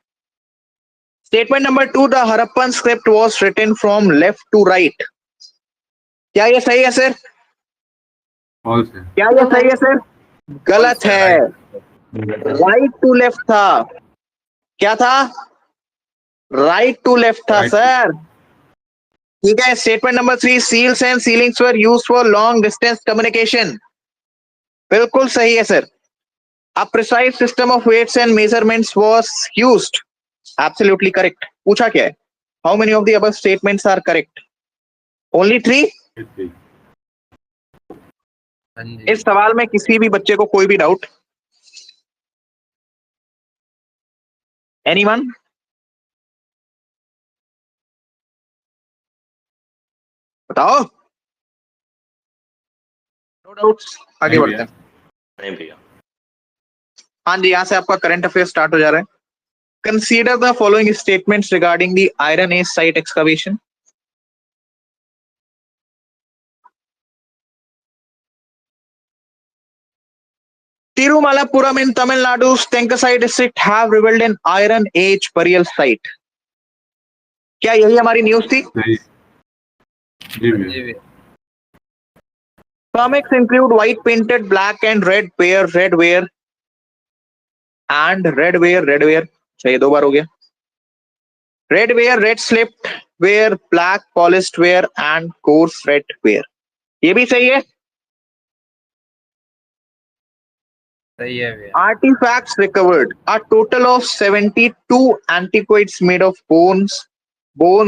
Statement number 2, the Harappan script was written from left to right. क्या ये सही है सर? फॉल्स है. क्या ये सही है सर? गलत है. राइट टू लेफ्ट था. क्या था? राइट टू लेफ्ट था Right to- सर. ठीक है. Statement number 3, seals and sealings were used for long distance communication. बिल्कुल सही है sir. A precise system of weights and measurements was used. Absolutely correct. पूछा क्या है? How many of the above statements are correct? Only 3? History. हाँ जी. इस सवाल में किसी भी बच्चे को कोई भी डाउट? Anyone? बताओ. No doubts. आगे नहीं बढ़ते हैं. नहीं भैया. हाँ जी, यहाँ से आपका करंट अफेयर स्टार्ट हो जा रहा है. Consider the following statements regarding the Iron Age site excavation. Tirumalapuram in Tamil Nadu's Tenkasai district have revealed an Iron Age burial site. क्या यही हमारी न्यूज थी? सही. जी भैया. जी भैया. Comics include white painted, black and red wear, red wear and red wear, red wear. सही, 2 बार हो गया. Red wear, red slipped wear, black polished wear and coarse red wear. ये भी सही है. सही है भैया. Artifacts recovered. A total of 72 antiquities made of bone,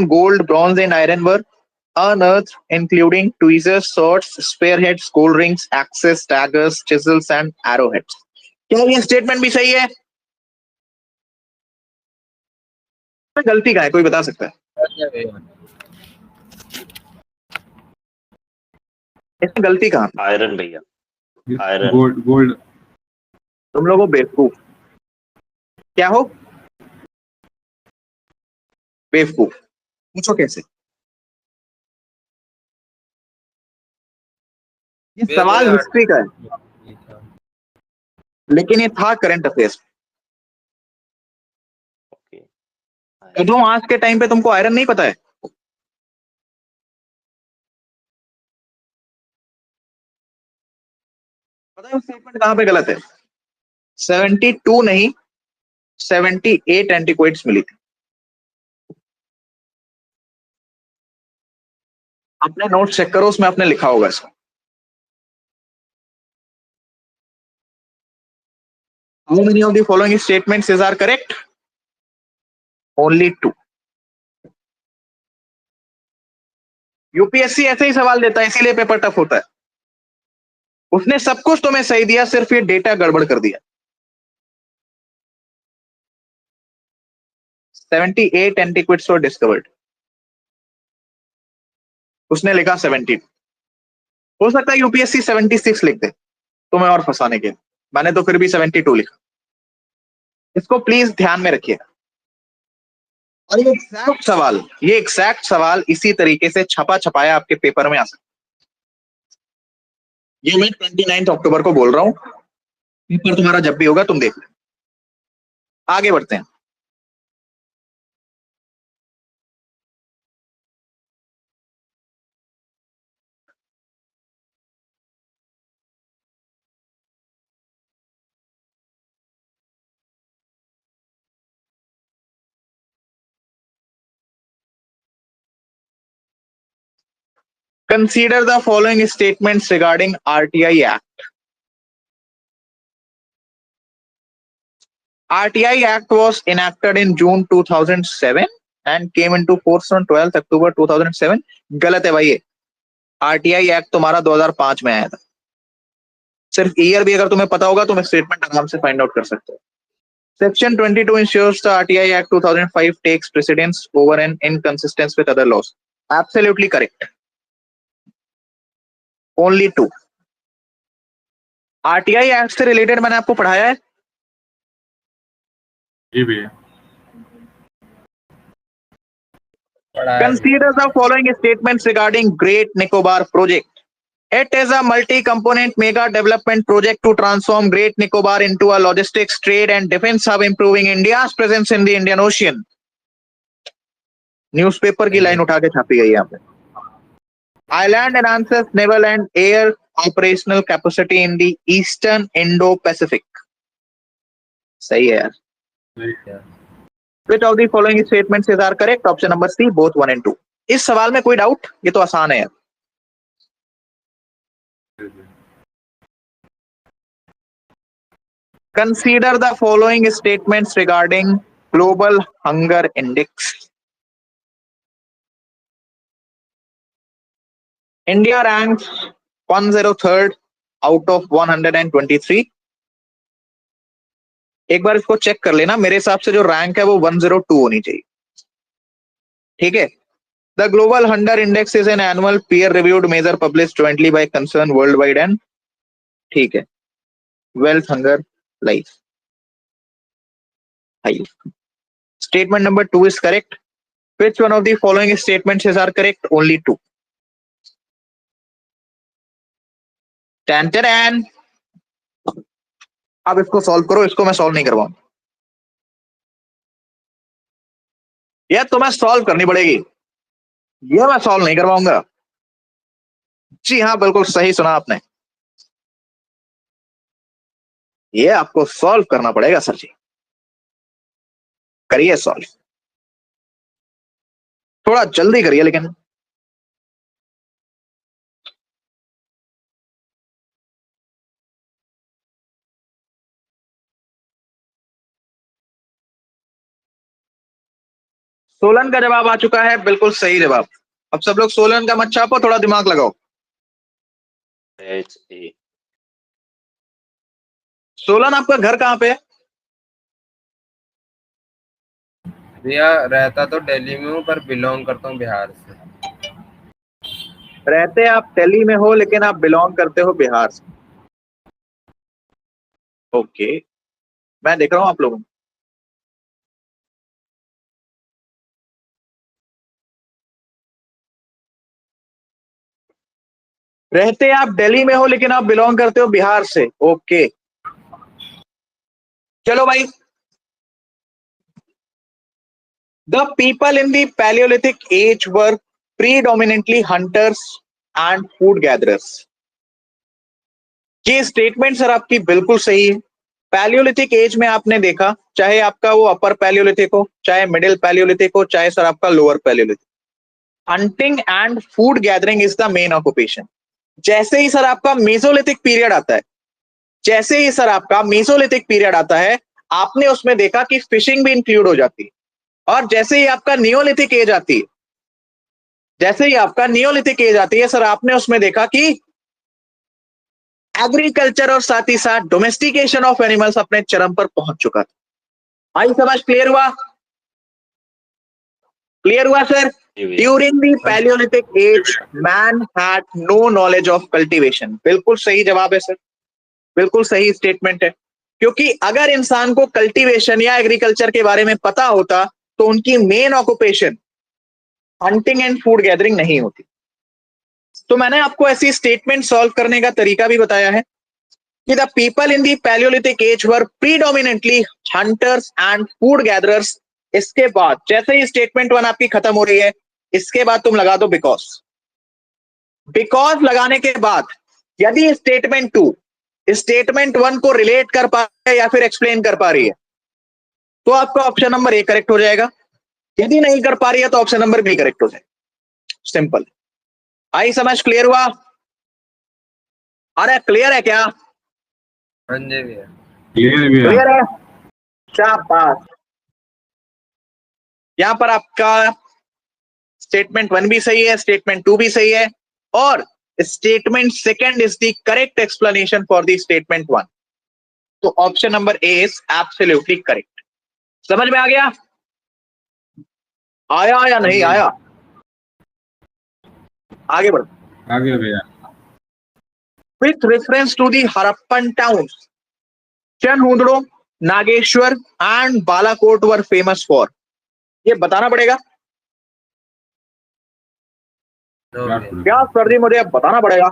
gold, bronze and iron were unearthed, including tweezers, swords, spearheads, gold rings, axes, daggers, chisels and arrowheads. क्या ये statement भी सही है? गलती का है, कोई बता सकता है? सही है भैया. इसमें गलती कहाँ? आयरन भैया. Iron. गोल्ड. तुम लोगों बेवकूफ. क्या हो? बेवकूफ. पूछो कैसे? ये सवाल हिस्ट्री का है, लेकिन ये था करंट अफेयर्स. ओके. क्यों आज के टाइम पे तुमको आयरन नहीं पता है? पता है स्टेटमेंट कहां पे गलत है? 72 नहीं 78 एंटीक्वेट्स मिली थी. अपने नोट चेक करो, उसमें आपने लिखा होगा इसको. How many of the following statements are correct? Only 2. UPSC ऐसे ही सवाल देता है, इसीलिए पेपर टफ होता है. उसने सब कुछ तुम्हें सही दिया, सिर्फ ये डेटा गड़बड़ कर दिया. 78 एंटीक्विट्स वर डिस्कवर्ड. उसने लिखा 72. हो सकता है यूपीएससी 76 लिख दे तुम्हें और फंसाने के लिए. मैंने तो फिर भी 72 लिखा. इसको प्लीज ध्यान में रखिएगा. और ये एग्जैक्ट सवाल इसी तरीके से छपा छपाया आपके पेपर में आ सकता है. ये मैं 29 अक्टूबर को बोल रहा हूं. पेपर तुम्हारा जब भी होगा तुम देख लो. आगे बढ़ते हैं. Consider the following statements regarding RTI Act. RTI Act was enacted in June 2007 and came into force on 12th October 2007. गलत है भाई ये. RTI Act तुम्हारा 2005 में आया था. सिर्फ ईयर भी अगर तुम्हें पता होगा तुम स्टेटमेंट आराम से फाइंड आउट कर सकते हो. Section 22 ensures the RTI Act 2005 takes precedence over an inconsistence with other laws. Absolutely correct. Only 2. RTI Act से रिलेटेड मैंने आपको पढ़ाया है. जी भैया. पढ़ा है। Consider the following statements regarding Great Nicobar project. It is a multi-component mega development project to transform Great Nicobar into a logistics, trade and defense hub, improving India's presence in the Indian Ocean. Newspaper की line उठा के छापी गई यहाँ पे. Island enhances naval and air operational capacity in the Eastern Indo-Pacific. सही है यार. Which of the following statements are correct? Option number C, both 1 and 2. इस सवाल में कोई डाउट? ये तो आसान है यार. Consider the following statements regarding Global Hunger Index. India ranks 103rd out of 123. एक बार इसको चेक कर लेना. मेरे हिसाब से जो रैंक है वो 102 होनी चाहिए. ठीक है. The Global Hunger Index is an annual peer-reviewed measure published jointly by concerned worldwide and ठीक है. Wealth, hunger, life. Statement number 2 is correct. Which one of the following statements are correct? Only 2. Tan. अब इसको solve करो. इसको मैं solve नहीं करवाऊं. यह तुम्हें सॉल्व करनी पड़ेगी. यह मैं सॉल्व नहीं करवाऊंगा. जी हाँ, बिल्कुल सही सुना आपने. यह आपको सॉल्व करना पड़ेगा सर जी. करिए सॉल्व. थोड़ा जल्दी करिए लेकिन. सोलन का जवाब आ चुका है. बिल्कुल सही जवाब. अब सब लोग सोलन का मत छापो. थोड़ा दिमाग लगाओ. सोलन आपका घर कहाँ पे है? भैया रहता तो दिल्ली में हूँ पर बिलोंग करता हूँ बिहार से. रहते आप दिल्ली में हो लेकिन आप बिलोंग करते हो बिहार से. ओके, मैं देख रहा हूं आप लोगों को. रहते आप दिल्ली में हो लेकिन आप बिलोंग करते हो बिहार से. ओके, चलो भाई. The people in the Paleolithic age were predominantly hunters and food gatherers. ये स्टेटमेंट सर आपकी बिल्कुल सही है. पैलियोलिथिक एज में आपने देखा, चाहे आपका वो अपर पैलियोलिथिक हो, चाहे मिडिल पैलियोलिथिक हो, चाहे सर आपका lower Palaeolithic, hunting and food gathering is the main occupation. जैसे ही सर आपका मेसोलिथिक पीरियड आता है, जैसे ही सर आपका मेसोलिथिक पीरियड आता है, आपने उसमें देखा कि फिशिंग भी इंक्लूड हो जाती है. और जैसे ही आपका नियोलिथिक एज आती है, जैसे ही आपका नियोलिथिक एज आती है सर, आपने उसमें देखा कि एग्रीकल्चर और साथ ही साथ डोमेस्टिकेशन ऑफ एनिमल्स अपने चरम पर पहुंच चुका था. आई समझ क्लियर हुआ? क्लियर हुआ sir? During the palaeolithic age man had no knowledge of cultivation. बिल्कुल सही जवाब है सर. बिल्कुल सही स्टेटमेंट है. क्योंकि अगर इंसान को कल्टीवेशन या एग्रीकल्चर के बारे में पता होता तो उनकी main occupation hunting and food gathering नहीं होती. तो मैंने आपको ऐसी स्टेटमेंट सॉल्व करने का तरीका भी बताया है कि the people in the palaeolithic age were predominantly hunters and food gatherers. इसके बाद जैसे ही स्टेटमेंट 1 आपकी खत्म हो रही है, इसके बाद तुम लगा दो बिकॉज. बिकॉज लगाने के बाद यदि स्टेटमेंट 2 स्टेटमेंट 1 को रिलेट कर पा रही है या फिर एक्सप्लेन कर पा रही है, तो आपका ऑप्शन नंबर ए करेक्ट हो जाएगा. यदि नहीं कर पा रही है तो ऑप्शन नंबर बी करेक्ट हो जाएगा. सिंपल. आई समझ? क्लियर हुआ? अरे क्लियर है क्या? हाँ जी भैया. क्लियर है. शाबाश. यहां पर आपका स्टेटमेंट 1 भी सही है, स्टेटमेंट 2 भी सही है, और statement second is the correct explanation for the statement 1. तो option number A is absolutely correct. समझ में आ गया? आया या नहीं आया? आगे बढ़ो. आगे भैया. With reference to the Harappan towns, Chanhudro, Nageshwar and Balakot were famous for. ये बताना पड़ेगा. हो क्या गया। क्या सर जी, मुझे अब बताना पड़ेगा।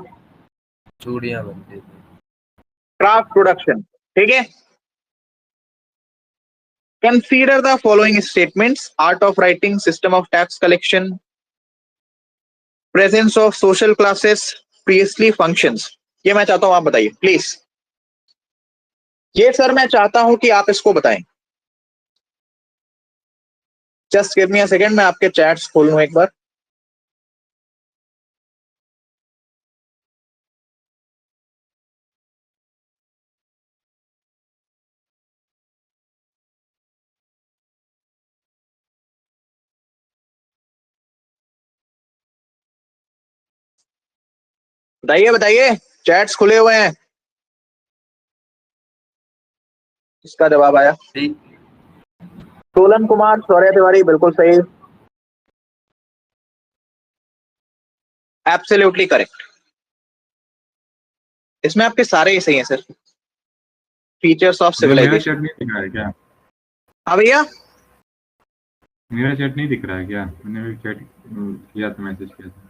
चूड़ियां बनती थी। क्राफ्ट प्रोडक्शन, ठीक है। Consider the following statements: art of writing, system of tax collection, presence of social classes, priestly functions. ये मैं चाहता हूं आप बताइए प्लीज। ये सर मैं चाहता हूं कि आप इसको बताएं। Just give me a second, मैं आपके चैट्स खोल लूं एक बार। बताइए बताइए, चैट्स खुले हुए हैं। इसका जवाब आया ठीक। सोलन कुमार शौर्य तिवारी, बिल्कुल सही, एब्सोल्युटली करेक्ट। इसमें आपके सारे ही सही हैं सर। फीचर्स ऑफ ब्रो मेरा सिविलाइजेशन। चैट नहीं दिख रहा है क्या? हाँ भैया, मेरा चैट नहीं दिख रहा है क्या? मैंने भी चैट किया था, मैसेज किया था।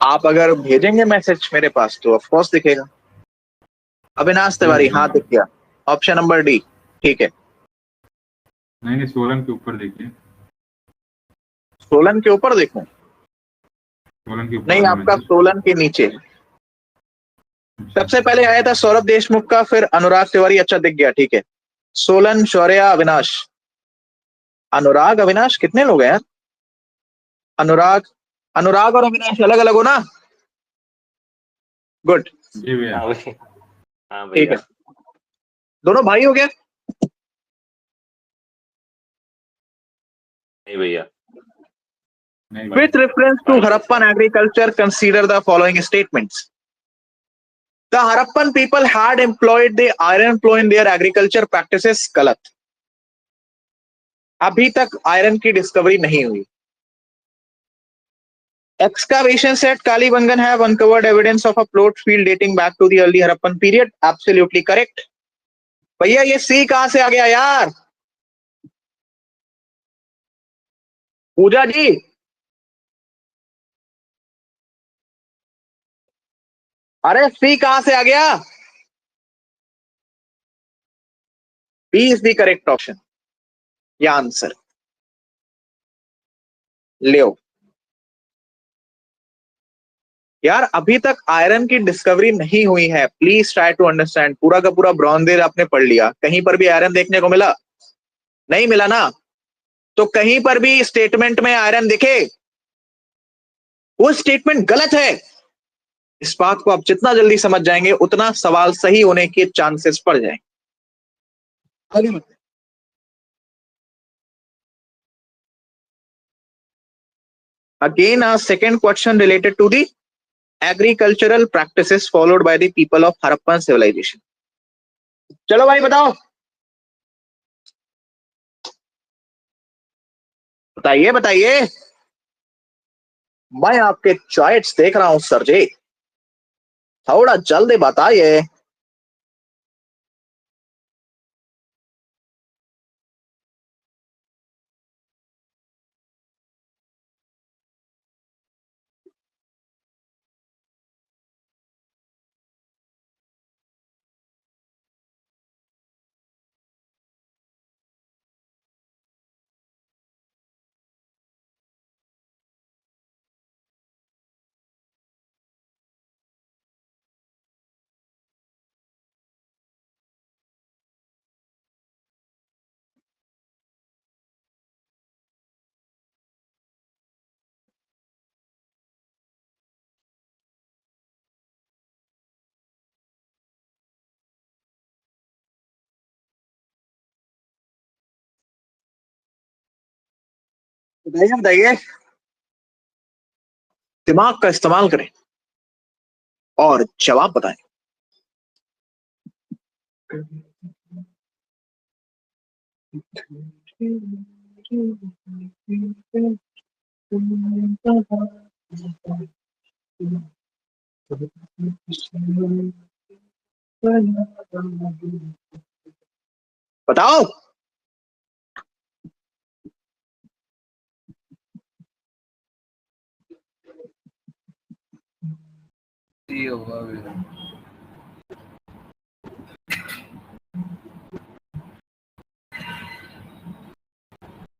आप अगर भेजेंगे मैसेज मेरे पास तो ऑफ कोर्स दिखेगा। अविनाश तिवारी, हाँ दिख गया, ऑप्शन नंबर डी, ठीक है। नहीं नहीं, सोलन के ऊपर देखिए। सोलन के ऊपर देखूं? सोलन के ऊपर नहीं, वाला आपका मैसेज। सोलन के नीचे। सबसे पहले आया था सौरभ देशमुख का, फिर अनुराग तिवारी, अच्छा दिख गया, ठीक है। सोलन, शौर्य, अविनाश। अनुराग अविनाश कितने लोग हैं यार? अनुराग, अनुराग और अविनाश अलग अलग हो ना? गुड, जी भैया। हाँ भैया, हाँ ठीक भैया। है। दोनों भाई हो गया। नहीं भैया। नहीं भाई। With reference to भाई है Harappan sir. agriculture, consider the following statements. The Harappan people had employed the iron plow in their agriculture practices. गलत। अभी तक आयरन की डिस्कवरी नहीं हुई। Excavations at Kalibangan have uncovered evidence of a plowed field dating back to the early Harappan period. Absolutely correct. भैया ये सी कहां से आ गया यार? पूजा जी, अरे सी कहां से आ गया? B is the correct option, या आंसर लियो। यार अभी तक आयरन की डिस्कवरी नहीं हुई है, प्लीज ट्राई टू अंडरस्टैंड। पूरा का पूरा ब्रॉन्ज एज आपने पढ़ लिया, कहीं पर भी आयरन देखने को मिला? नहीं मिला ना? तो कहीं पर भी स्टेटमेंट में आयरन दिखे, वो स्टेटमेंट गलत है। इस बात को आप जितना जल्दी समझ जाएंगे उतना सवाल सही होने के चांसेस बढ़ जाएंगे। आगे बढ़ते हैं। Again, a second question related to the agricultural practices followed by the people of Harappan civilization. चलो भाई बताओ, बताइए बताइए, मैं आपके चॉइस देख रहा हूं सर जी, थोड़ा जल्दी बताइए। बताइए बताइए, दिमाग का इस्तेमाल करें और जवाब बताएं। बताओ। सी होगा भैया।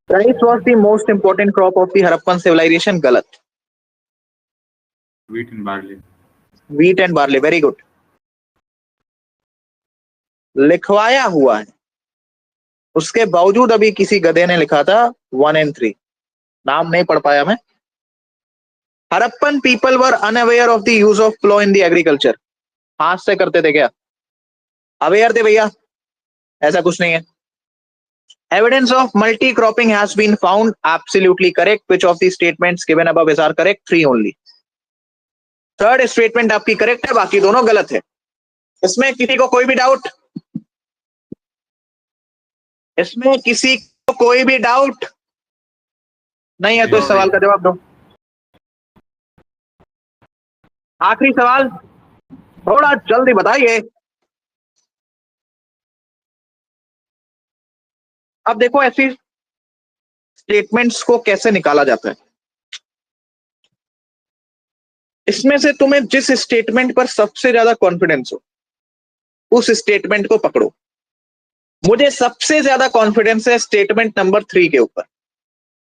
Rice was the most important crop of the Harappan civilization. गलत. wheat and barley. Wheat and barley. Very good. लिखवाया हुआ है, उसके बावजूद अभी किसी गधे ने लिखा था 1 and 3. नाम नहीं पढ़ पाया मैं. Harappan people were unaware of the use of plow in the agriculture. हाथ से करते थे क्या? अवेयर थे भैया, ऐसा कुछ नहीं है. Evidence of multi-cropping has been found. Absolutely correct. Which of the statements given above is are correct? 3 only. Third statement आपकी करेक्ट है, बाकी दोनों गलत है. इसमें किसी को कोई भी डाउट? इसमें किसी को कोई भी डाउट नहीं है तो इस सवाल का जवाब दो. आखिरी सवाल, थोड़ा जल्दी बताइए. अब देखो ऐसी स्टेटमेंट्स को कैसे निकाला जाता है. इसमें से तुम्हें जिस स्टेटमेंट पर सबसे ज्यादा कॉन्फिडेंस हो उस स्टेटमेंट को पकड़ो. मुझे सबसे ज्यादा कॉन्फिडेंस है स्टेटमेंट नंबर 3 के ऊपर.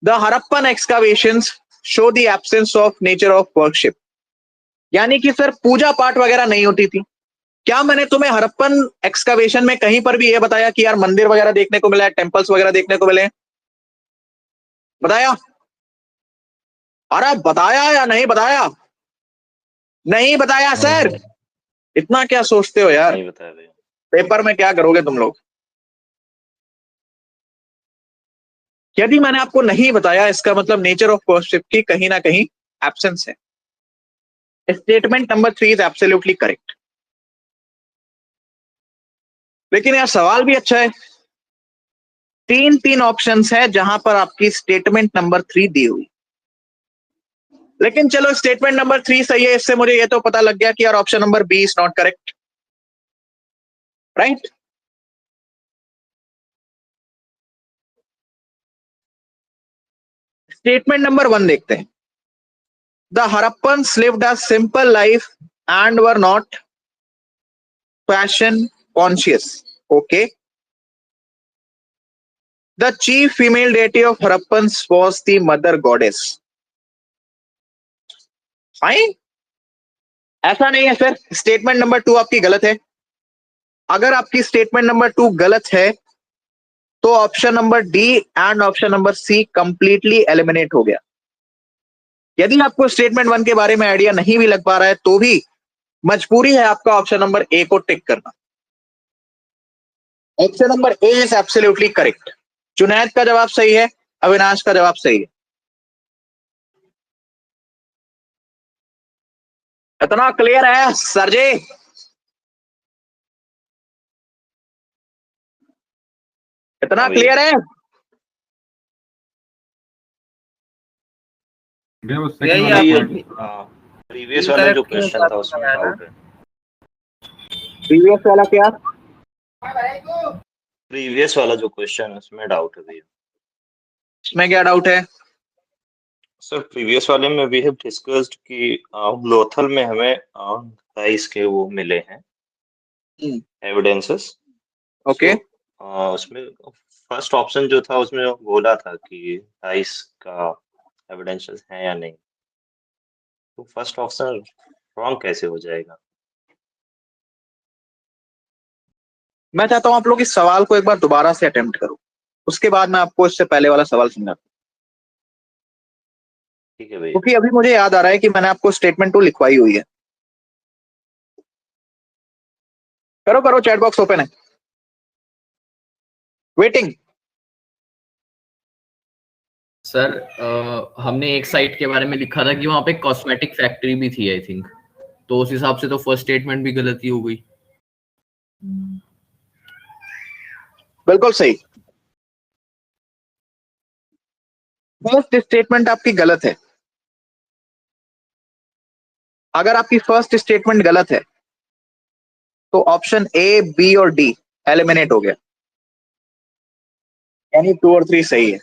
The Harappan excavations show the absence of nature of worship. यानी कि सर पूजा पाठ वगैरह नहीं होती थी. क्या मैंने तुम्हें हरप्पन एक्सकावेशन में कहीं पर भी ये बताया कि यार मंदिर वगैरह देखने को मिला है, टेम्पल्स वगैरह देखने को मिले? बताया? अरे बताया या नहीं बताया? नहीं बताया सर. इतना क्या सोचते हो यार? नहीं बताया भैया. पेपर में क्या करोगे तुम लोग? यदि मैंने आपको नहीं बताया इसका मतलब नेचर ऑफ वर्शिप की कहीं ना कहीं एब्सेंस है. Statement number 3 is absolutely correct. लेकिन यार सवाल भी अच्छा है. 3 ऑप्शंस है जहां पर आपकी स्टेटमेंट नंबर 3 दी हुई. लेकिन चलो स्टेटमेंट नंबर 3 सही है, इससे मुझे ये तो पता लग गया कि यार option number B is not correct. Right? Statement number 1 देखते हैं. The Harappans lived a simple life and were not fashion conscious. Okay. The chief female deity of Harappans was the mother goddess. Fine. ऐसा नहीं है sir. Statement number 2 आपकी गलत है. अगर आपकी स्टेटमेंट नंबर 2 गलत है तो option number D and option number C completely eliminate हो गया. यदि आपको स्टेटमेंट 1 के बारे में आइडिया नहीं भी लग पा रहा है तो भी मजबूरी है आपका ऑप्शन नंबर ए को टिक करना. Option number A is absolutely correct. Junaid का जवाब सही है, अविनाश का जवाब सही है. इतना क्लियर है सर जी? इतना क्लियर है? भैया वो यही सेकंड वाला आप- point प्रीवियस वाला जो क्वेश्चन था उसमें है ना? डाउट है. प्रीवियस वाला क्या? प्रीवियस वाला जो क्वेश्चन उसमें डाउट है भैया. इसमें क्या डाउट है? सर प्रीवियस वाले में वी हैव डिस्कस्ड कि लोथल में हमें राइस के वो मिले हैं एविडेंसेस. ओके. उसमें फर्स्ट ऑप्शन जो था उसमें बोला था कि राइस का एविडेंसेस है या नहीं. तो फर्स्ट ऑप्शन रॉन्ग कैसे हो जाएगा? मैं चाहता हूं आप लोग इस सवाल को एक बार दोबारा से अटेम्प्ट करो, उसके बाद मैं आपको इससे पहले वाला सवाल समझाता हूं. ठीक है भैया. क्योंकि अभी मुझे याद आ रहा है कि मैंने आपको स्टेटमेंट 2 लिखवाई हुई है. करो करो, चैट बॉक्स ओपन है. वेटिंग. सर हमने एक साइट के बारे में लिखा था कि वहां पे कॉस्मेटिक फैक्ट्री भी थी आई थिंक. तो उस हिसाब से तो फर्स्ट स्टेटमेंट भी गलती हो गई. बिल्कुल सही. फर्स्ट स्टेटमेंट आपकी गलत है. अगर आपकी फर्स्ट स्टेटमेंट गलत है तो ऑप्शन ए, बी और डी एलिमिनेट हो गया. यानी 2 और 3 सही है.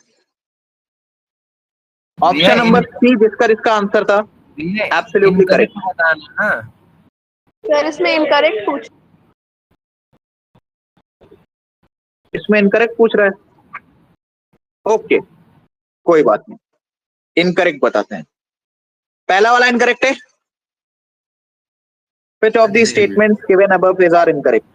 ऑप्शन नंबर सी जिसका इसका आंसर था ये एब्सोल्युटली करेक्ट. बताना ना. सर इसमें इनकरेक्ट पूछ इसमें इनकरेक्ट पूछ रहा है, ओके कोई बात नहीं, इनकरेक्ट बताते हैं। पहला वाला इनकरेक्ट है, which of these statements given above is are incorrect?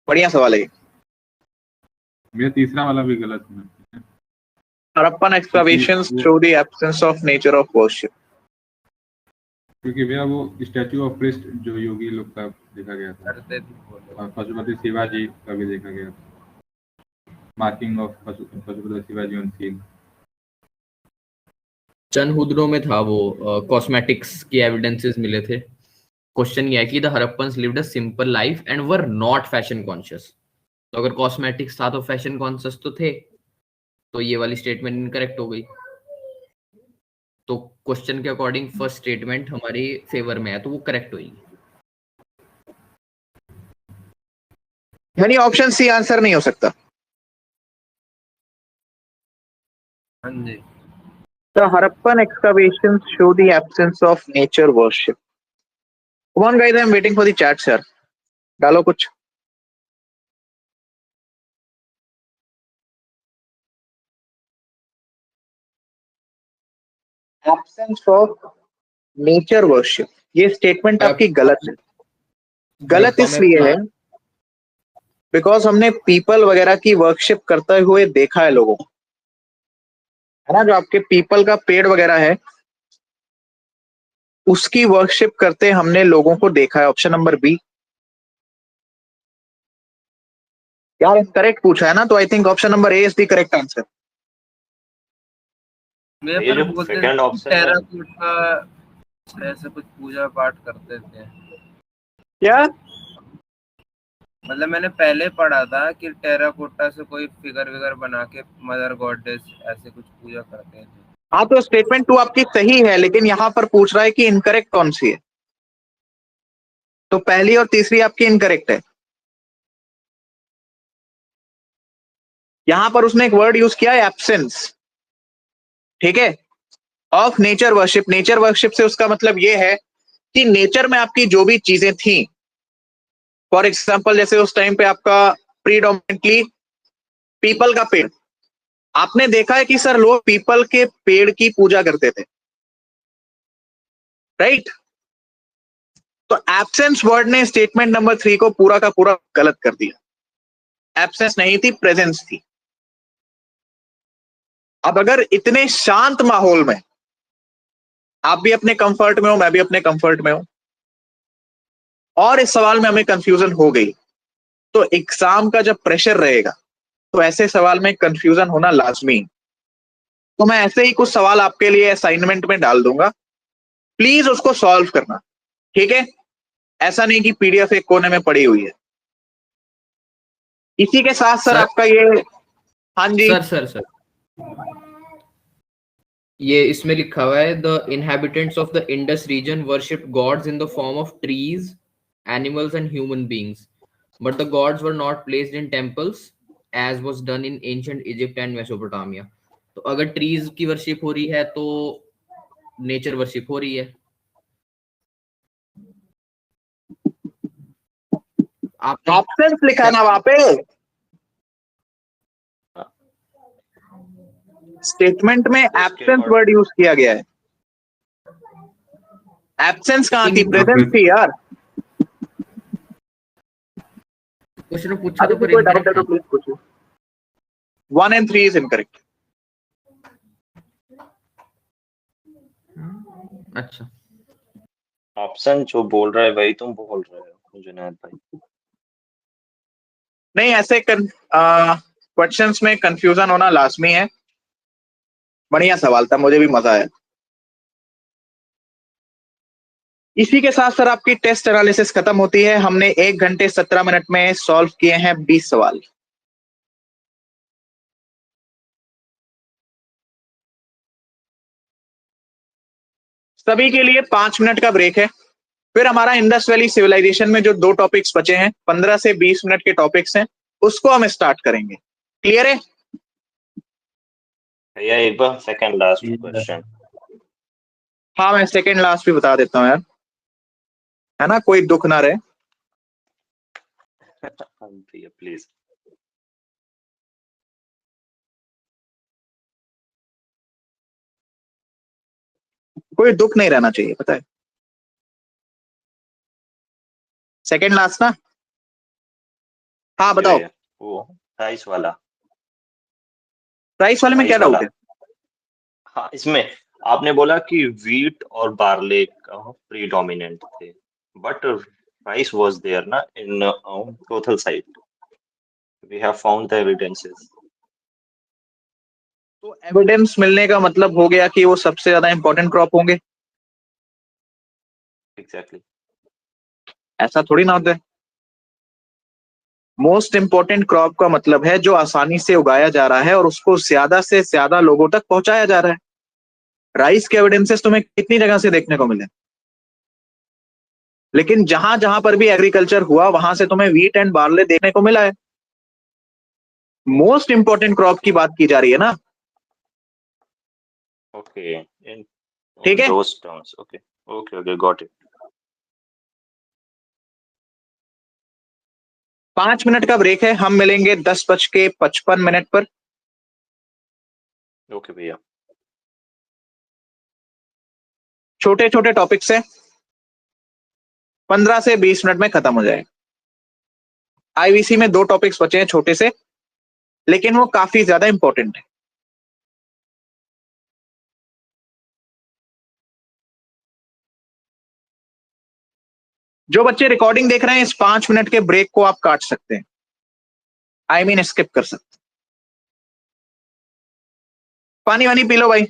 बढ़िया सवाल है। मेरा तीसरा वाला भी गलत है। Harappan excavations show the absence of nature of worship. क्योंकि भैया वो स्टैचू ऑफ क्राइस्ट जो योगी लोग का देखा गया था, करते थे बोलो। और पशुपति शिवाजी का भी देखा गया था, marking of Pashupati Shivaji on seal. Chanhudaro में था वो, कॉस्मेटिक्स की एविडेंसेस मिले थे। क्वेश्चन ये है कि the Harappans lived a simple life and were not fashion conscious. तो अगर कॉस्मेटिक्स था तो फैशन कॉन्शियस तो थे, तो ये वाली स्टेटमेंट इनकरेक्ट हो गई। तो क्वेश्चन के अकॉर्डिंग फर्स्ट स्टेटमेंट हमारी फेवर में है, तो वो करेक्ट होगी। यानी ऑप्शन सी आंसर नहीं हो सकता। हाँ जी। The Harappan excavations show the absence of nature worship. Come on guys, I'm waiting for the chat sir. डालो कुछ। Absence of nature worship, ये स्टेटमेंट आपकी गलत है। गलत इसलिए है बिकॉज हमने पीपल वगैरह की वर्कशिप करते हुए देखा है लोगों को, है ना। जो आपके पीपल का पेड़ वगैरह है उसकी वर्कशिप करते हमने लोगों को देखा है। Option number B. यार करेक्ट पूछा है ना, तो I think option number A is the correct answer. मैं ये पर जो बोलते सेकंड थे ऑप्शन है, टेराकोटा ऐसे कुछ पूजा पाठ करते थे। क्या? मतलब मैंने पहले पढ़ा था कि टेराकोटा से कोई फिगर विगर बना के मदर गॉडेस ऐसे कुछ पूजा करते थे। हाँ, तो स्टेटमेंट 2 आपकी सही है, लेकिन यहां पर पूछ रहा है कि इनकरेक्ट कौन सी है। तो पहली और तीसरी आपकी इनकरेक्ट है। यहां पर उसने एक वर्ड यूज किया है एब्सेंस, ठीक है, of nature worship. Nature worship से उसका मतलब यह है कि नेचर में आपकी जो भी चीजें थी, फॉर एग्जाम्पल जैसे उस टाइम पे आपका प्रीडोमिनेंटली पीपल का पेड़, आपने देखा है कि सर लोग पीपल के पेड़ की पूजा करते थे, राइट। तो एब्सेंस वर्ड ने स्टेटमेंट नंबर 3 को पूरा का पूरा गलत कर दिया। एब्सेंस नहीं थी, प्रेजेंस थी। अब अगर इतने शांत माहौल में आप भी अपने कंफर्ट में हो, मैं भी अपने कंफर्ट में हूं, और इस सवाल में हमें कंफ्यूजन हो गई, तो एग्जाम का जब प्रेशर रहेगा तो ऐसे सवाल में कंफ्यूजन होना लाजमी। तो मैं ऐसे ही कुछ सवाल आपके लिए असाइनमेंट में डाल दूंगा, प्लीज उसको सॉल्व करना, ठीक है। ऐसा नहीं कि पीडीएफ एक कोने में पड़ी हुई है। इसी के साथ सर आपका ये, हाँ जी सर ये इसमें लिखा हुआ है the inhabitants of the Indus region worship gods in the form of trees, animals and human beings, but the gods were not placed in temples as was done in ancient Egypt and Mesopotamia. तो अगर trees की worship हो रही है तो nature worship हो रही है। आपने ऑप्शन लिखा है ना वहां पे, स्टेटमेंट में एब्सेंस वर्ड यूज किया गया है। एब्सेंस कहां थी, प्रेजेंस थी यार। क्वेश्चन पूछा तो कोई डाउट है तो प्लीज पूछो। 1 and 3 इज इनकरेक्ट। अच्छा, ऑप्शन जो बोल रहा है वही तुम बोल रहे हो जुनैद भाई। नहीं, ऐसे क्वेश्चंस में कंफ्यूजन होना लाजमी है। बढ़िया सवाल था, मुझे भी मजा आया। इसी के साथ सर आपकी टेस्ट एनालिसिस खत्म होती है। हमने 1 घंटे 17 मिनट में सॉल्व किए हैं 20 सवाल। सभी के लिए 5 मिनट का ब्रेक है, फिर हमारा इंडस वैली सिविलाइजेशन में जो 2 टॉपिक्स बचे हैं, 15 से 20 मिनट के टॉपिक्स हैं, उसको हम स्टार्ट करेंगे। क्लियर है? भैया एक बार सेकंड लास्ट क्वेश्चन। हाँ मैं सेकंड लास्ट भी बता देता हूँ यार, है ना, कोई दुख ना रहे। भैया प्लीज। कोई दुख नहीं रहना चाहिए, पता है। सेकंड लास्ट ना। हाँ बताओ। भैया वो राइस वाला। प्राइस वाले में क्या राइस वाला। डाउट है? हाँ इसमें आपने बोला कि वीट और बार्ले का प्रीडोमिनेंट थे, बट राइस वाज देयर ना in total side. We have found the evidences. तो एविडेंस मिलने का मतलब हो गया कि वो सबसे ज्यादा इंपॉर्टेंट क्रॉप होंगे? एग्जैक्टली। ऐसा थोड़ी ना होता है। मोस्ट इंपॉर्टेंट क्रॉप का मतलब है जो आसानी से उगाया जा रहा है और उसको ज्यादा से ज्यादा लोगों तक पहुंचाया जा रहा है। राइस के एविडेंसेस तुम्हें कितनी जगह से देखने को मिले, लेकिन जहां जहां पर भी एग्रीकल्चर हुआ वहां से तुम्हें वीट एंड बार्ले देखने को मिला है। मोस्ट इंपॉर्टेंट क्रॉप की बात की जा रही है ना। ओके इन ठीक है, दोस terms. Okay okay okay got it. 5 minute का ब्रेक है, हम मिलेंगे 10:55 पर। ओके भैया। छोटे छोटे टॉपिक से 15 से 20 मिनट में खत्म हो जाएगा। आईवीसी में 2 टॉपिक्स बचे हैं छोटे से, लेकिन वो काफी ज्यादा इंपॉर्टेंट है। जो बच्चे रिकॉर्डिंग देख रहे हैं, इस 5 मिनट के ब्रेक को आप काट सकते हैं, आई मीन स्किप कर सकते हैं। पानी वानी पी लो भाई।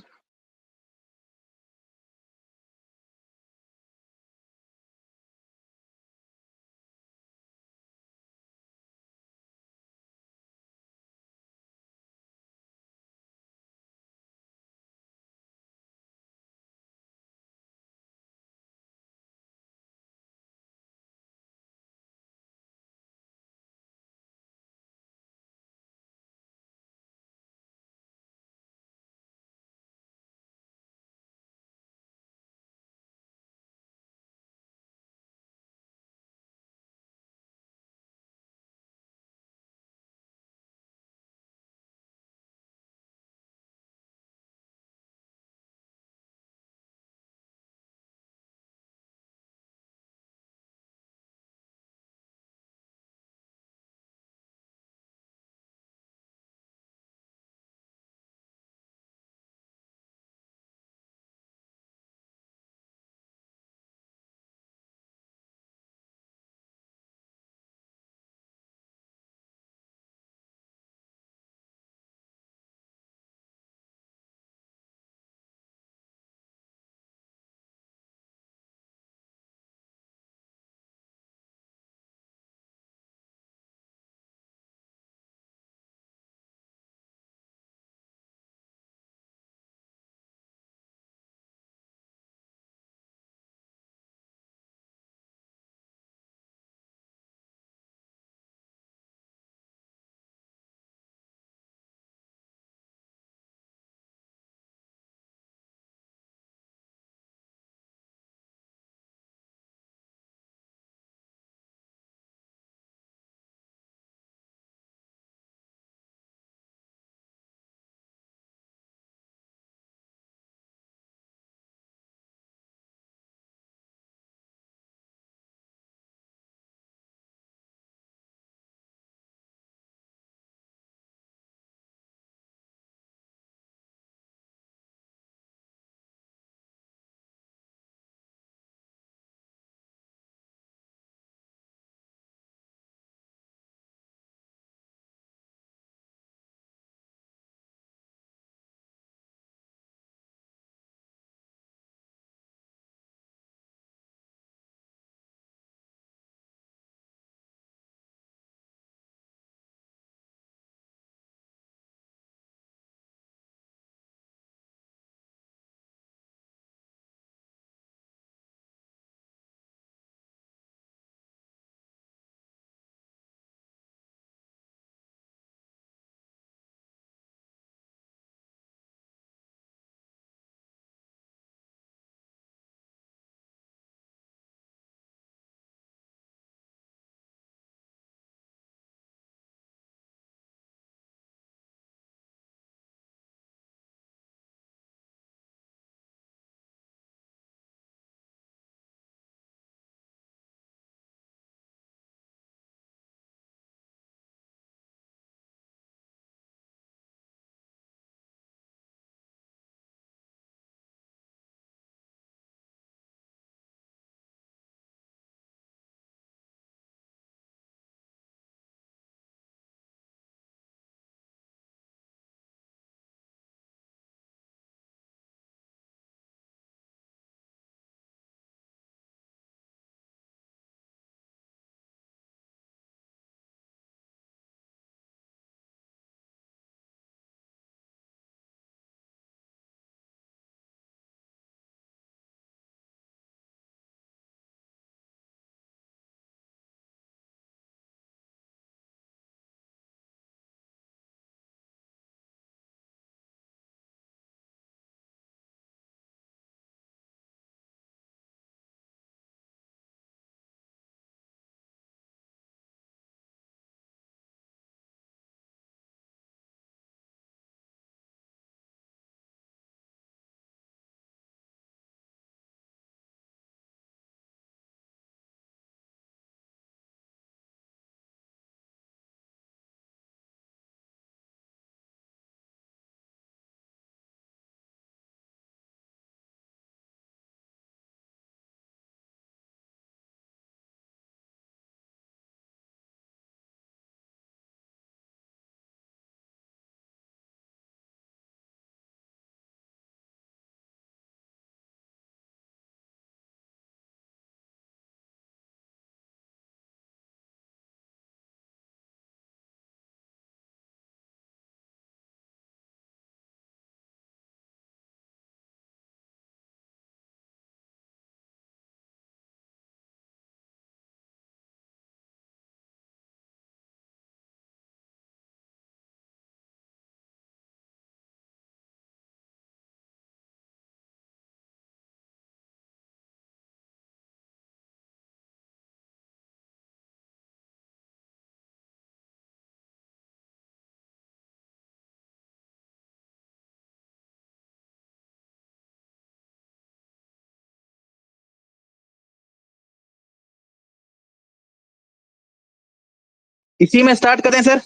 इसी में स्टार्ट करें सर?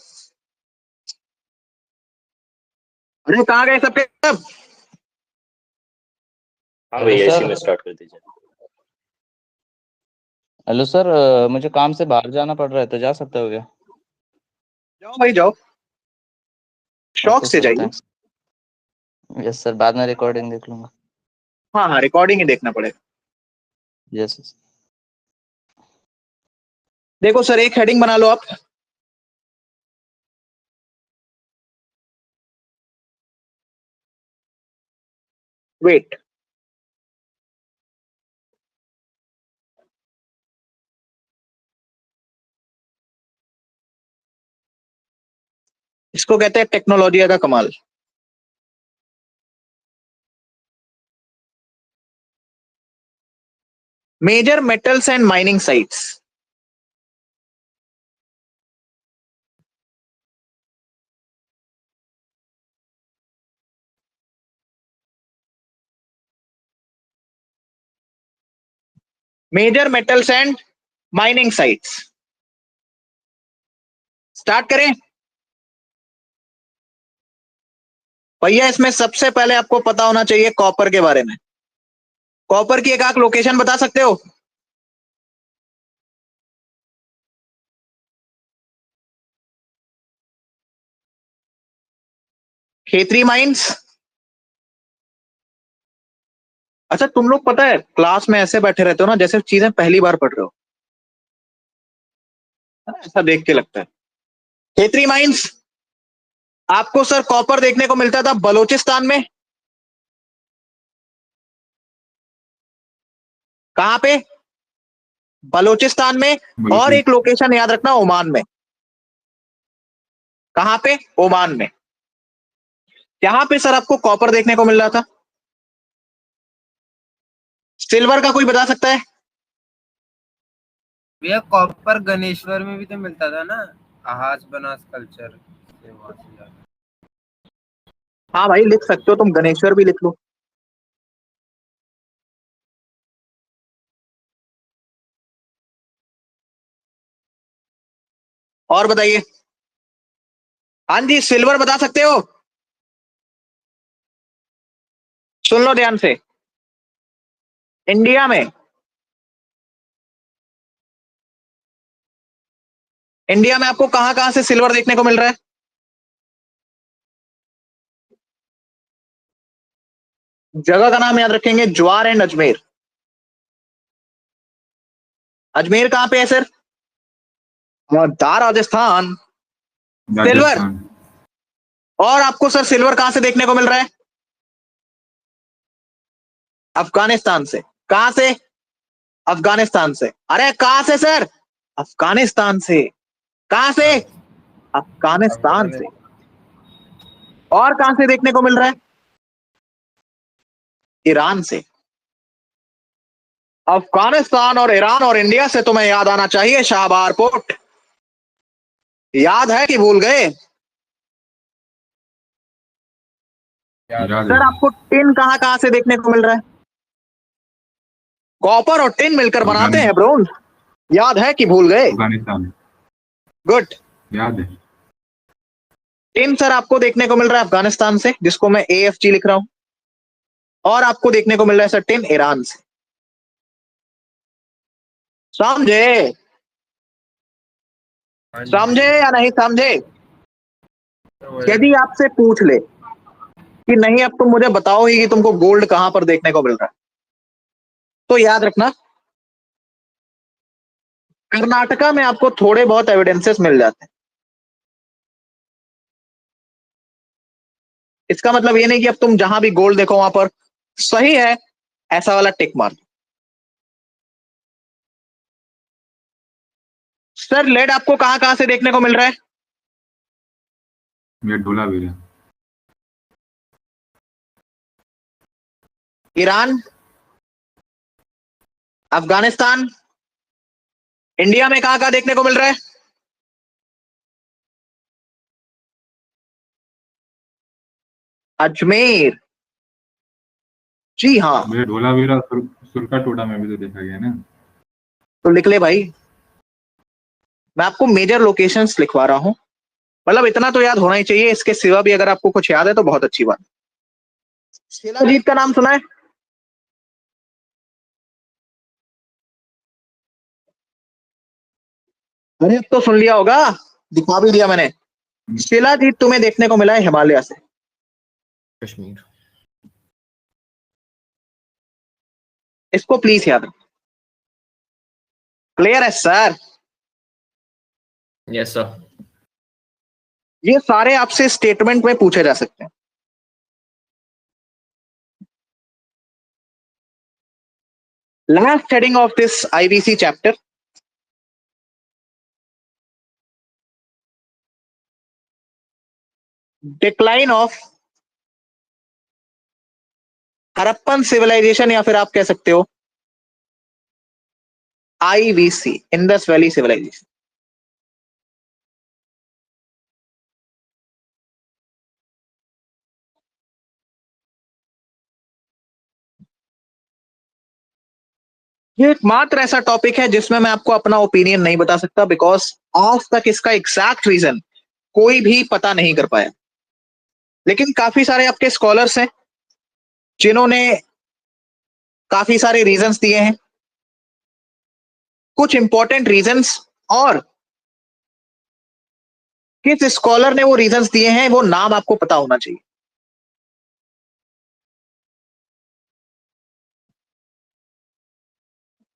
अरे कहाँ गए सबके सब? हाँ हेलो भैया, इसी सर। में स्टार्ट कर दीजिए। हेलो सर, मुझे काम से बाहर जाना पड़ रहा है, तो जा सकते हो क्या? जाओ भाई जाओ, शौक ओके से सर, जाइए। थैंक्स। यस सर, बाद में रिकॉर्डिंग देख लूंगा। हाँ हाँ, रिकॉर्डिंग ही देखना पड़ेगा। यस। देखो सर, एक हेडिंग बना लो आप। वेट, इसको कहते हैं टेक्नोलॉजी का कमाल। Major metals and mining sites. Major metals and mining sites, start करें भैया। इसमें सबसे पहले आपको पता होना चाहिए कॉपर के बारे में। कॉपर की एक आख लोकेशन बता सकते हो? खेतरी माइंस। अच्छा, तुम लोग पता है क्लास में ऐसे बैठे रहते हो ना जैसे चीजें पहली बार पढ़ रहे हो, ऐसा देख के लगता है। खेतरी माइंस, आपको सर कॉपर देखने को मिलता था बलूचिस्तान में। कहां पे? बलूचिस्तान में। और बिल्कुल। एक लोकेशन याद रखना, ओमान में। कहां पे? ओमान में। यहां पे सर आपको कॉपर देखने को मिल रहा था। सिल्वर का कोई बता सकता है? भैया कॉपर गणेश्वर में भी तो मिलता था ना, आहाज बनास कल्चर से वहां से जाके। हाँ भाई, लिख सकते हो तुम, गणेश्वर भी लिख लो। और बताइए। हाँ जी, सिल्वर बता सकते हो? सुन लो ध्यान से। इंडिया में, इंडिया में आपको कहां कहां से सिल्वर देखने को मिल रहा है? जगह का नाम याद रखेंगे, ज्वार एंड अजमेर। अजमेर कहां पे है सर? दा राजस्थान। सिल्वर। राजस्थान। और आपको सर सिल्वर कहां से देखने को मिल रहा है? अफगानिस्तान से। कहां से? अफगानिस्तान से। अरे कहां से सर? अफगानिस्तान से। कहां से? अफगानिस्तान से। और कहां से देखने को मिल रहा है? ईरान से। अफगानिस्तान और ईरान और इंडिया से तुम्हें याद आना चाहिए शाहबार पोर्ट। याद है कि भूल गए? याद है। सर आपको टिन कहां कहां से देखने को मिल रहा है? कॉपर और टिन मिलकर बनाते हैं ब्रोंज। याद है कि भूल गए? अफगानिस्तान। गुड। याद है। टिन सर आपको देखने को मिल रहा है अफगानिस्तान से, जिसको मैं AFG लिख रहा हूं। और आपको देखने को मिल रहा है सर टिन ईरान से। समझे? हाँ जी। समझे या नहीं समझे? तो यदि आपसे पूछ ले कि नहीं अब तुम मुझे बताओ ही कि तुमको गोल्ड कहां पर देखने को मिल रहा है, तो याद रखना कर्नाटका में आपको थोड़े बहुत एविडेंसेस मिल जाते हैं। इसका मतलब ये नहीं कि अब तुम जहां भी गोल्ड देखो वहां पर सही है ऐसा वाला टिक मार। सर लेड आपको कहां कहां से देखने को मिल रहा है? ये धोलावीरा। ईरान, अफगानिस्तान, इंडिया में कहां कहां देखने को मिल रहा है? अजमेर। जी हाँ। ये धोलावीरा सुरका टोडा में भी तो देखा गया ना। तो लिख ले भाई। मैं आपको मेजर लोकेशंस लिखवा रहा हूं, मतलब इतना तो याद होना ही चाहिए, इसके सिवा भी अगर आपको कुछ याद है तो बहुत अच्छी बात। शिलाजीत का नाम सुना है? अरे अब तो सुन लिया होगा, दिखा भी दिया मैंने। शिलाजीत तुम्हें देखने को मिला है हिमालय से। कश्मीर। इसको प्लीज याद रखो। क्लियर है सर? Yes sir. ये सारे आपसे स्टेटमेंट में पूछे जा सकते हैं। Last heading of this IBC chapter. Decline of Harappan civilization, या फिर आप कह सकते हो IVC, इंडस वैली सिविलाइजेशन। ये एकमात्र ऐसा टॉपिक है जिसमें मैं आपको अपना ओपिनियन नहीं बता सकता, बिकॉज आज तक इसका एग्जैक्ट रीजन कोई भी पता नहीं कर पाया। लेकिन काफी सारे आपके स्कॉलर्स हैं जिन्होंने काफी सारे रीजंस दिए हैं, कुछ इंपॉर्टेंट रीजंस, और किस स्कॉलर ने वो रीजंस दिए हैं वो नाम आपको पता होना चाहिए।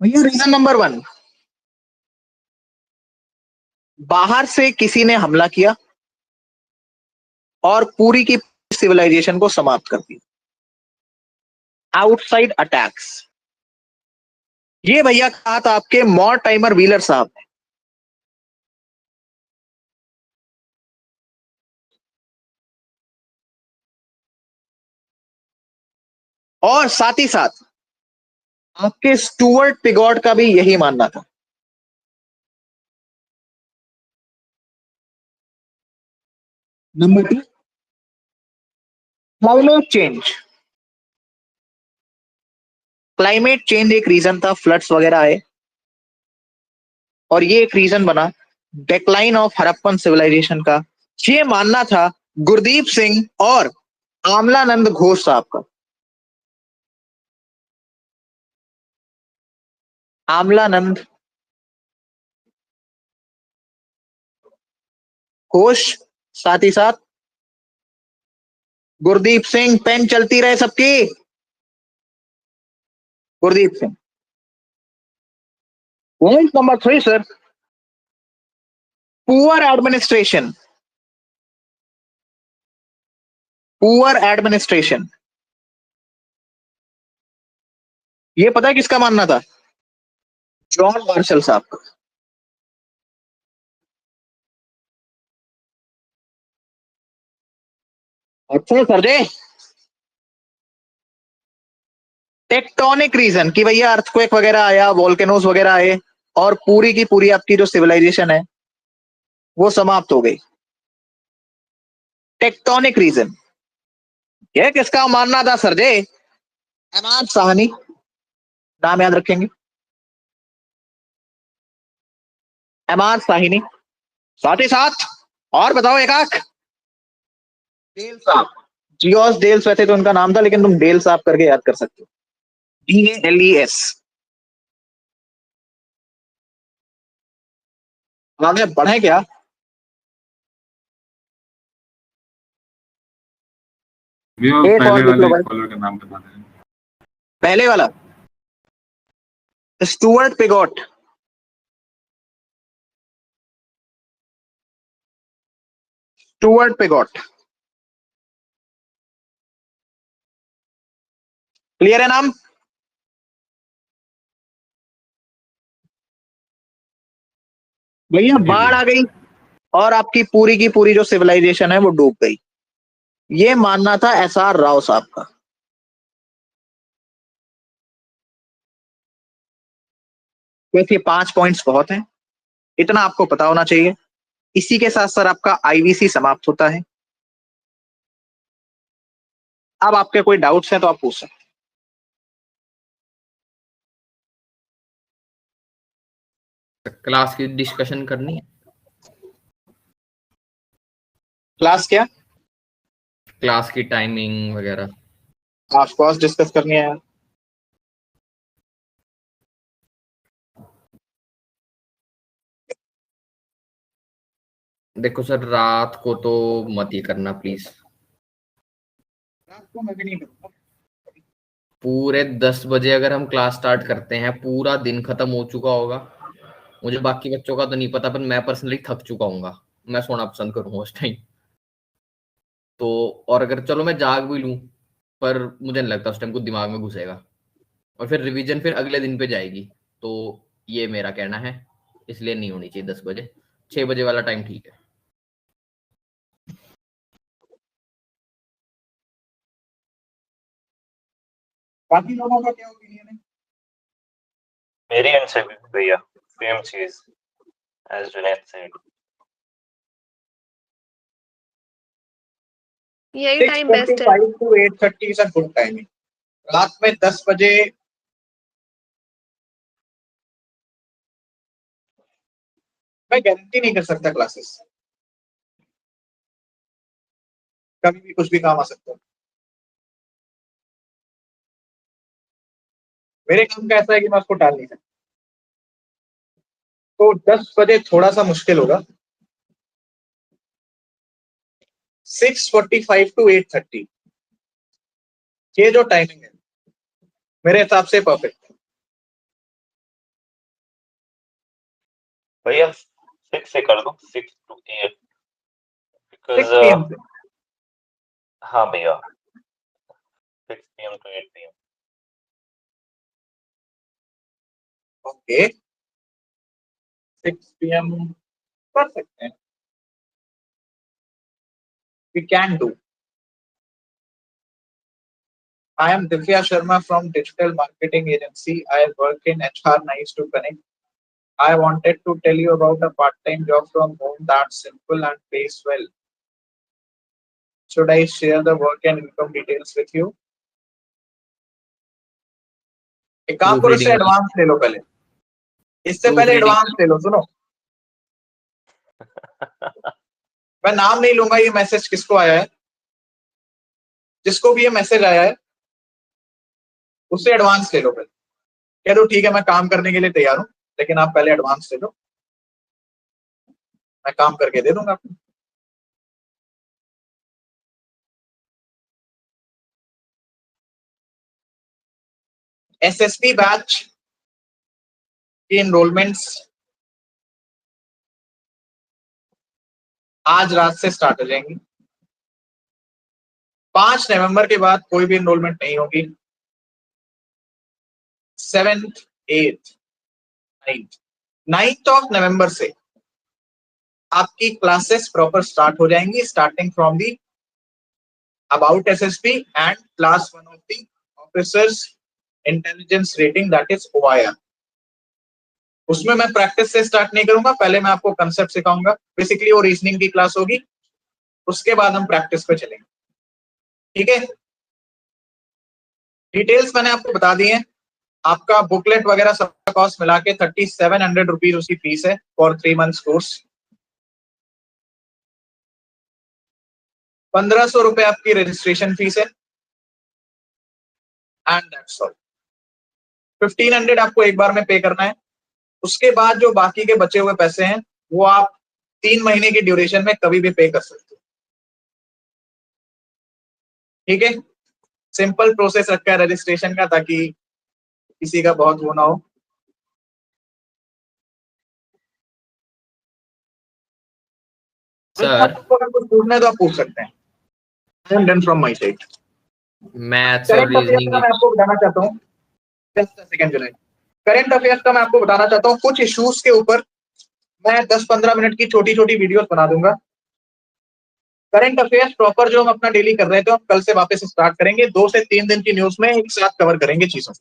भैया रीजन नंबर 1, बाहर से किसी ने हमला किया और पूरी की सिविलाइजेशन को समाप्त कर दिया। आउटसाइड अटैक्स, ये भैया कहा था आपके मॉर्टाइमर व्हीलर साहब ने। और साथ ही साथ आपके स्टुअर्ट पिगॉट का भी यही मानना था। Number 2, climate change. Climate change एक रीजन था, फ्लड्स वगैरह आए, और ये एक रीजन बना डिक्लाइन ऑफ हड़प्पन सिविलाइजेशन का। ये मानना था गुरदीप सिंह और आमलानंद घोष साहब का। आमलानंद घोष, साथ ही साथ गुरदीप सिंह। पेन चलती रहे सबकी। Gurdeep Singh. Point number 3 sir, poor administration. Poor administration, ये पता है किसका मानना था? जॉन मार्शल साहब का। अच्छा सर जी, टेक्टोनिक रीजन कि भैया अर्थक्वेक वगैरह आया, वोल्केनोस वगैरह आए, और पूरी की पूरी आपकी जो सिविलाइजेशन है वो समाप्त हो गई। टेक्टोनिक रीजन, ये किसका मानना था सर जी? अहमद साहनी, नाम याद रखेंगे, अहमद साहनी। साथ ही साथ और बताओ एक आख। डेल साहब, जियोस डेल्स वैसे तो उनका नाम था, लेकिन तुम डेल साहब करके याद कर सकते हो। DALES। आगे बढ़े क्या? भैया एक और पहले लिख लो वाले भाई। स्कॉलर का नाम बता दें। पहले वाला Stuart Pigott. Stuart Pigott, clear है नाम? भैया जी बाढ़ आ भैया। गई और आपकी पूरी की पूरी जो सिविलाइजेशन है वो डूब गई। ये मानना था SR राव साहब का। वैसे 5 पॉइंट्स बहुत हैं, इतना आपको पता होना चाहिए। इसी के साथ सर आपका IBC समाप्त होता है। अब आपके कोई डाउट्स हैं तो आप पूछ सकते क्लास की डिस्कशन करनी है, क्लास क्या? क्लास की टाइमिंग वगैरह। ऑफ कोर्स डिस्कस करनी है। देखो सर, रात को तो मत ही करना प्लीज। रात को मैं भी नहीं करूंगा। पूरे 10 बजे अगर हम क्लास स्टार्ट करते हैं, पूरा दिन खत्म हो चुका होगा। मुझे बाकी बच्चों का तो नहीं पता, पर मैं पर्सनली थक चुका हूँ, मैं सोना पसंद करूंगा उस टाइम तो। और अगर चलो मैं जाग भी लूं, पर मुझे नहीं लगता उस टाइम कुछ दिमाग में घुसेगा, और फिर रिवीजन फिर अगले दिन पे जाएगी। तो ये मेरा कहना है, इसलिए नहीं होनी चाहिए 10 बजे। 6 बजे वाला टाइम ठीक है। बाकी लोगों का क्या ओपिनियन है? मेरी एंड से भी भैया सेम चीज एज जुनैद सेड। यही टाइम बेस्ट है। 6:45 to 8:30 is a good timing. रात में 10 बजे मैं गारंटी नहीं कर सकता क्लासेस, कभी भी कुछ भी काम आ सकता है। मेरे काम का ऐसा है कि मैं उसको टाल नहीं सकता। तो 10 बजे थोड़ा सा मुश्किल होगा। 6:45 to 8:30 ये जो टाइमिंग है मेरे हिसाब से परफेक्ट है। भैया 6 से कर दो, 6 to 8 6 बिकॉज PM से। हाँ भैया 6 PM to 8 PM। Okay 6 PM कर सकते हैं। We can do. I am Divya Sharma from Digital Marketing Agency. I work in HR. Nice to connect. I wanted to tell you about a part-time job from home that's simple and pays well. Should I share the work and income details with you? एक काम करो, इससे advance ले लो पहले। इससे पहले advance ले लो। सुनो, मैं नाम नहीं लूंगा। ये मैसेज किसको आया है? जिसको भी ये मैसेज आया है उससे एडवांस ले लो पहले। कह दो ठीक है मैं काम करने के लिए तैयार हूं, लेकिन आप पहले एडवांस ले लो, मैं काम करके दे दूंगा आपको। एसएसपी बैच की एनरोलमेंट्स आज रात से स्टार्ट हो जाएंगी। 5 नवंबर के बाद कोई भी एनरोलमेंट नहीं होगी। 7th, 8th, 9th of November से आपकी क्लासेस प्रॉपर स्टार्ट हो जाएंगी, starting from the about SSP and class 1 of the officers intelligence rating, that is OIR। उसमें मैं प्रैक्टिस से स्टार्ट नहीं करूंगा, पहले मैं आपको कंसेप्ट सिखाऊंगा। बेसिकली वो रीजनिंग की क्लास होगी, उसके बाद हम प्रैक्टिस पे चलेंगे। ठीक है, डिटेल्स मैंने आपको बता दी है। आपका बुकलेट वगैरह सबका कॉस्ट मिला के 3700 रुपीज उसकी फीस है फॉर 3 months कोर्स। 1500 रुपए आपकी रजिस्ट्रेशन फीस है एंड दैट्स ऑल। 1500 आपको एक बार में पे करना है। उसके बाद जो बाकी के बचे हुए पैसे हैं वो आप 3 महीने की ड्यूरेशन में कभी भी पे कर सकते हो। ठीक है, सिंपल प्रोसेस रखा है रजिस्ट्रेशन का, ताकि किसी का बहुत वो ना हो। सर अगर कुछ पूछना है तो आप पूछ सकते हैं। I am done from my side. Maths और करंट अफेयर्स रीजनिंग का मैं आपको बताना चाहता हूँ। Just a second Junaid, current affairs का मैं आपको बताना चाहता हूँ। कुछ इश्यूज के ऊपर मैं 10-15 मिनट की छोटी छोटी वीडियोस बना दूंगा। करंट अफेयर्स प्रॉपर जो हम अपना डेली कर रहे थे, हम कल से वापस स्टार्ट करेंगे। 2 से 3 दिन की न्यूज में एक साथ कवर करेंगे चीजों।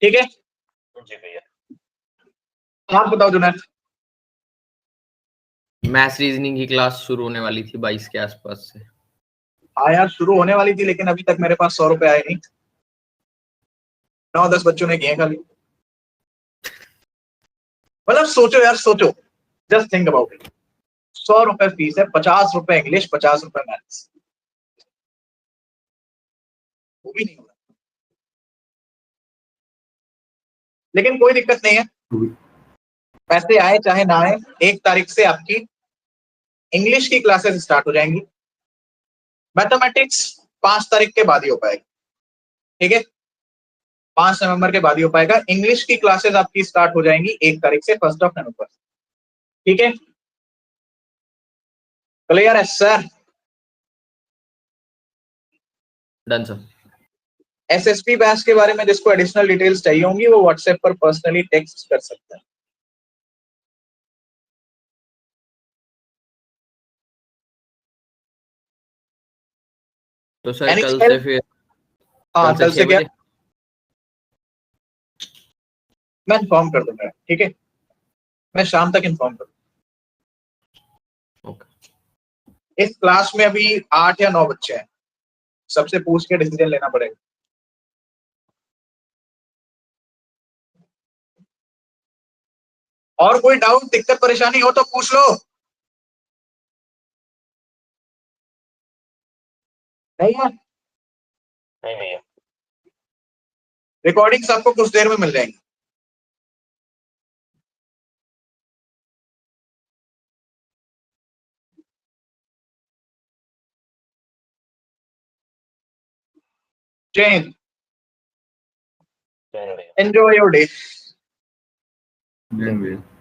ठीक है जी भैया। आप बताओ जुनैद। मैथ्स रीजनिंग की क्लास शुरू होने वाली थी 22 के आसपास से। हाँ यार, शुरू होने वाली थी, लेकिन अभी तक मेरे पास 100 रुपए आए नहीं। 9-10 बच्चों ने किए खाली। मतलब सोचो यार, सोचो, जस्ट थिंक अबाउट इट। 100 रुपए फीस है, 50 रुपए इंग्लिश, 50 रुपए मैथ्स, वो भी नहीं होगा। लेकिन कोई दिक्कत नहीं है, पैसे आए चाहे ना आए, 1 तारीख से आपकी इंग्लिश की क्लासेस स्टार्ट हो जाएंगी। मैथमेटिक्स 5 तारीख के बाद ही हो पाएगा, ठीक है, 5 नवंबर के बाद ही हो पाएगा। इंग्लिश की क्लासेस आपकी स्टार्ट हो जाएंगी 1 तारीख से, 1 नवंबर, ठीक है। क्लियर है sir? Done sir. SSP batch के बारे में जिसको एडिशनल डिटेल्स चाहिए होंगी वो व्हाट्सएप पर पर्सनली टेक्स्ट कर सकता है। तो सर Any कल email? से फिर हाँ, कल कल से से 6 क्या, बजे मैं इन्फॉर्म कर दूंगा, ठीक है, मैं शाम तक इन्फॉर्म कर दूंगा। ओके। इस क्लास में अभी 8 या 9 बच्चे हैं, सबसे पूछ के डिसीजन लेना पड़ेगा। और कोई डाउट, दिक्कत परेशानी हो तो पूछ लो। नहीं है? नहीं भैया। रिकॉर्डिंग्स आपको कुछ देर में मिल जाएंगी। जय हिंद, जय हिंद भैया। Enjoy your day. जय भैया।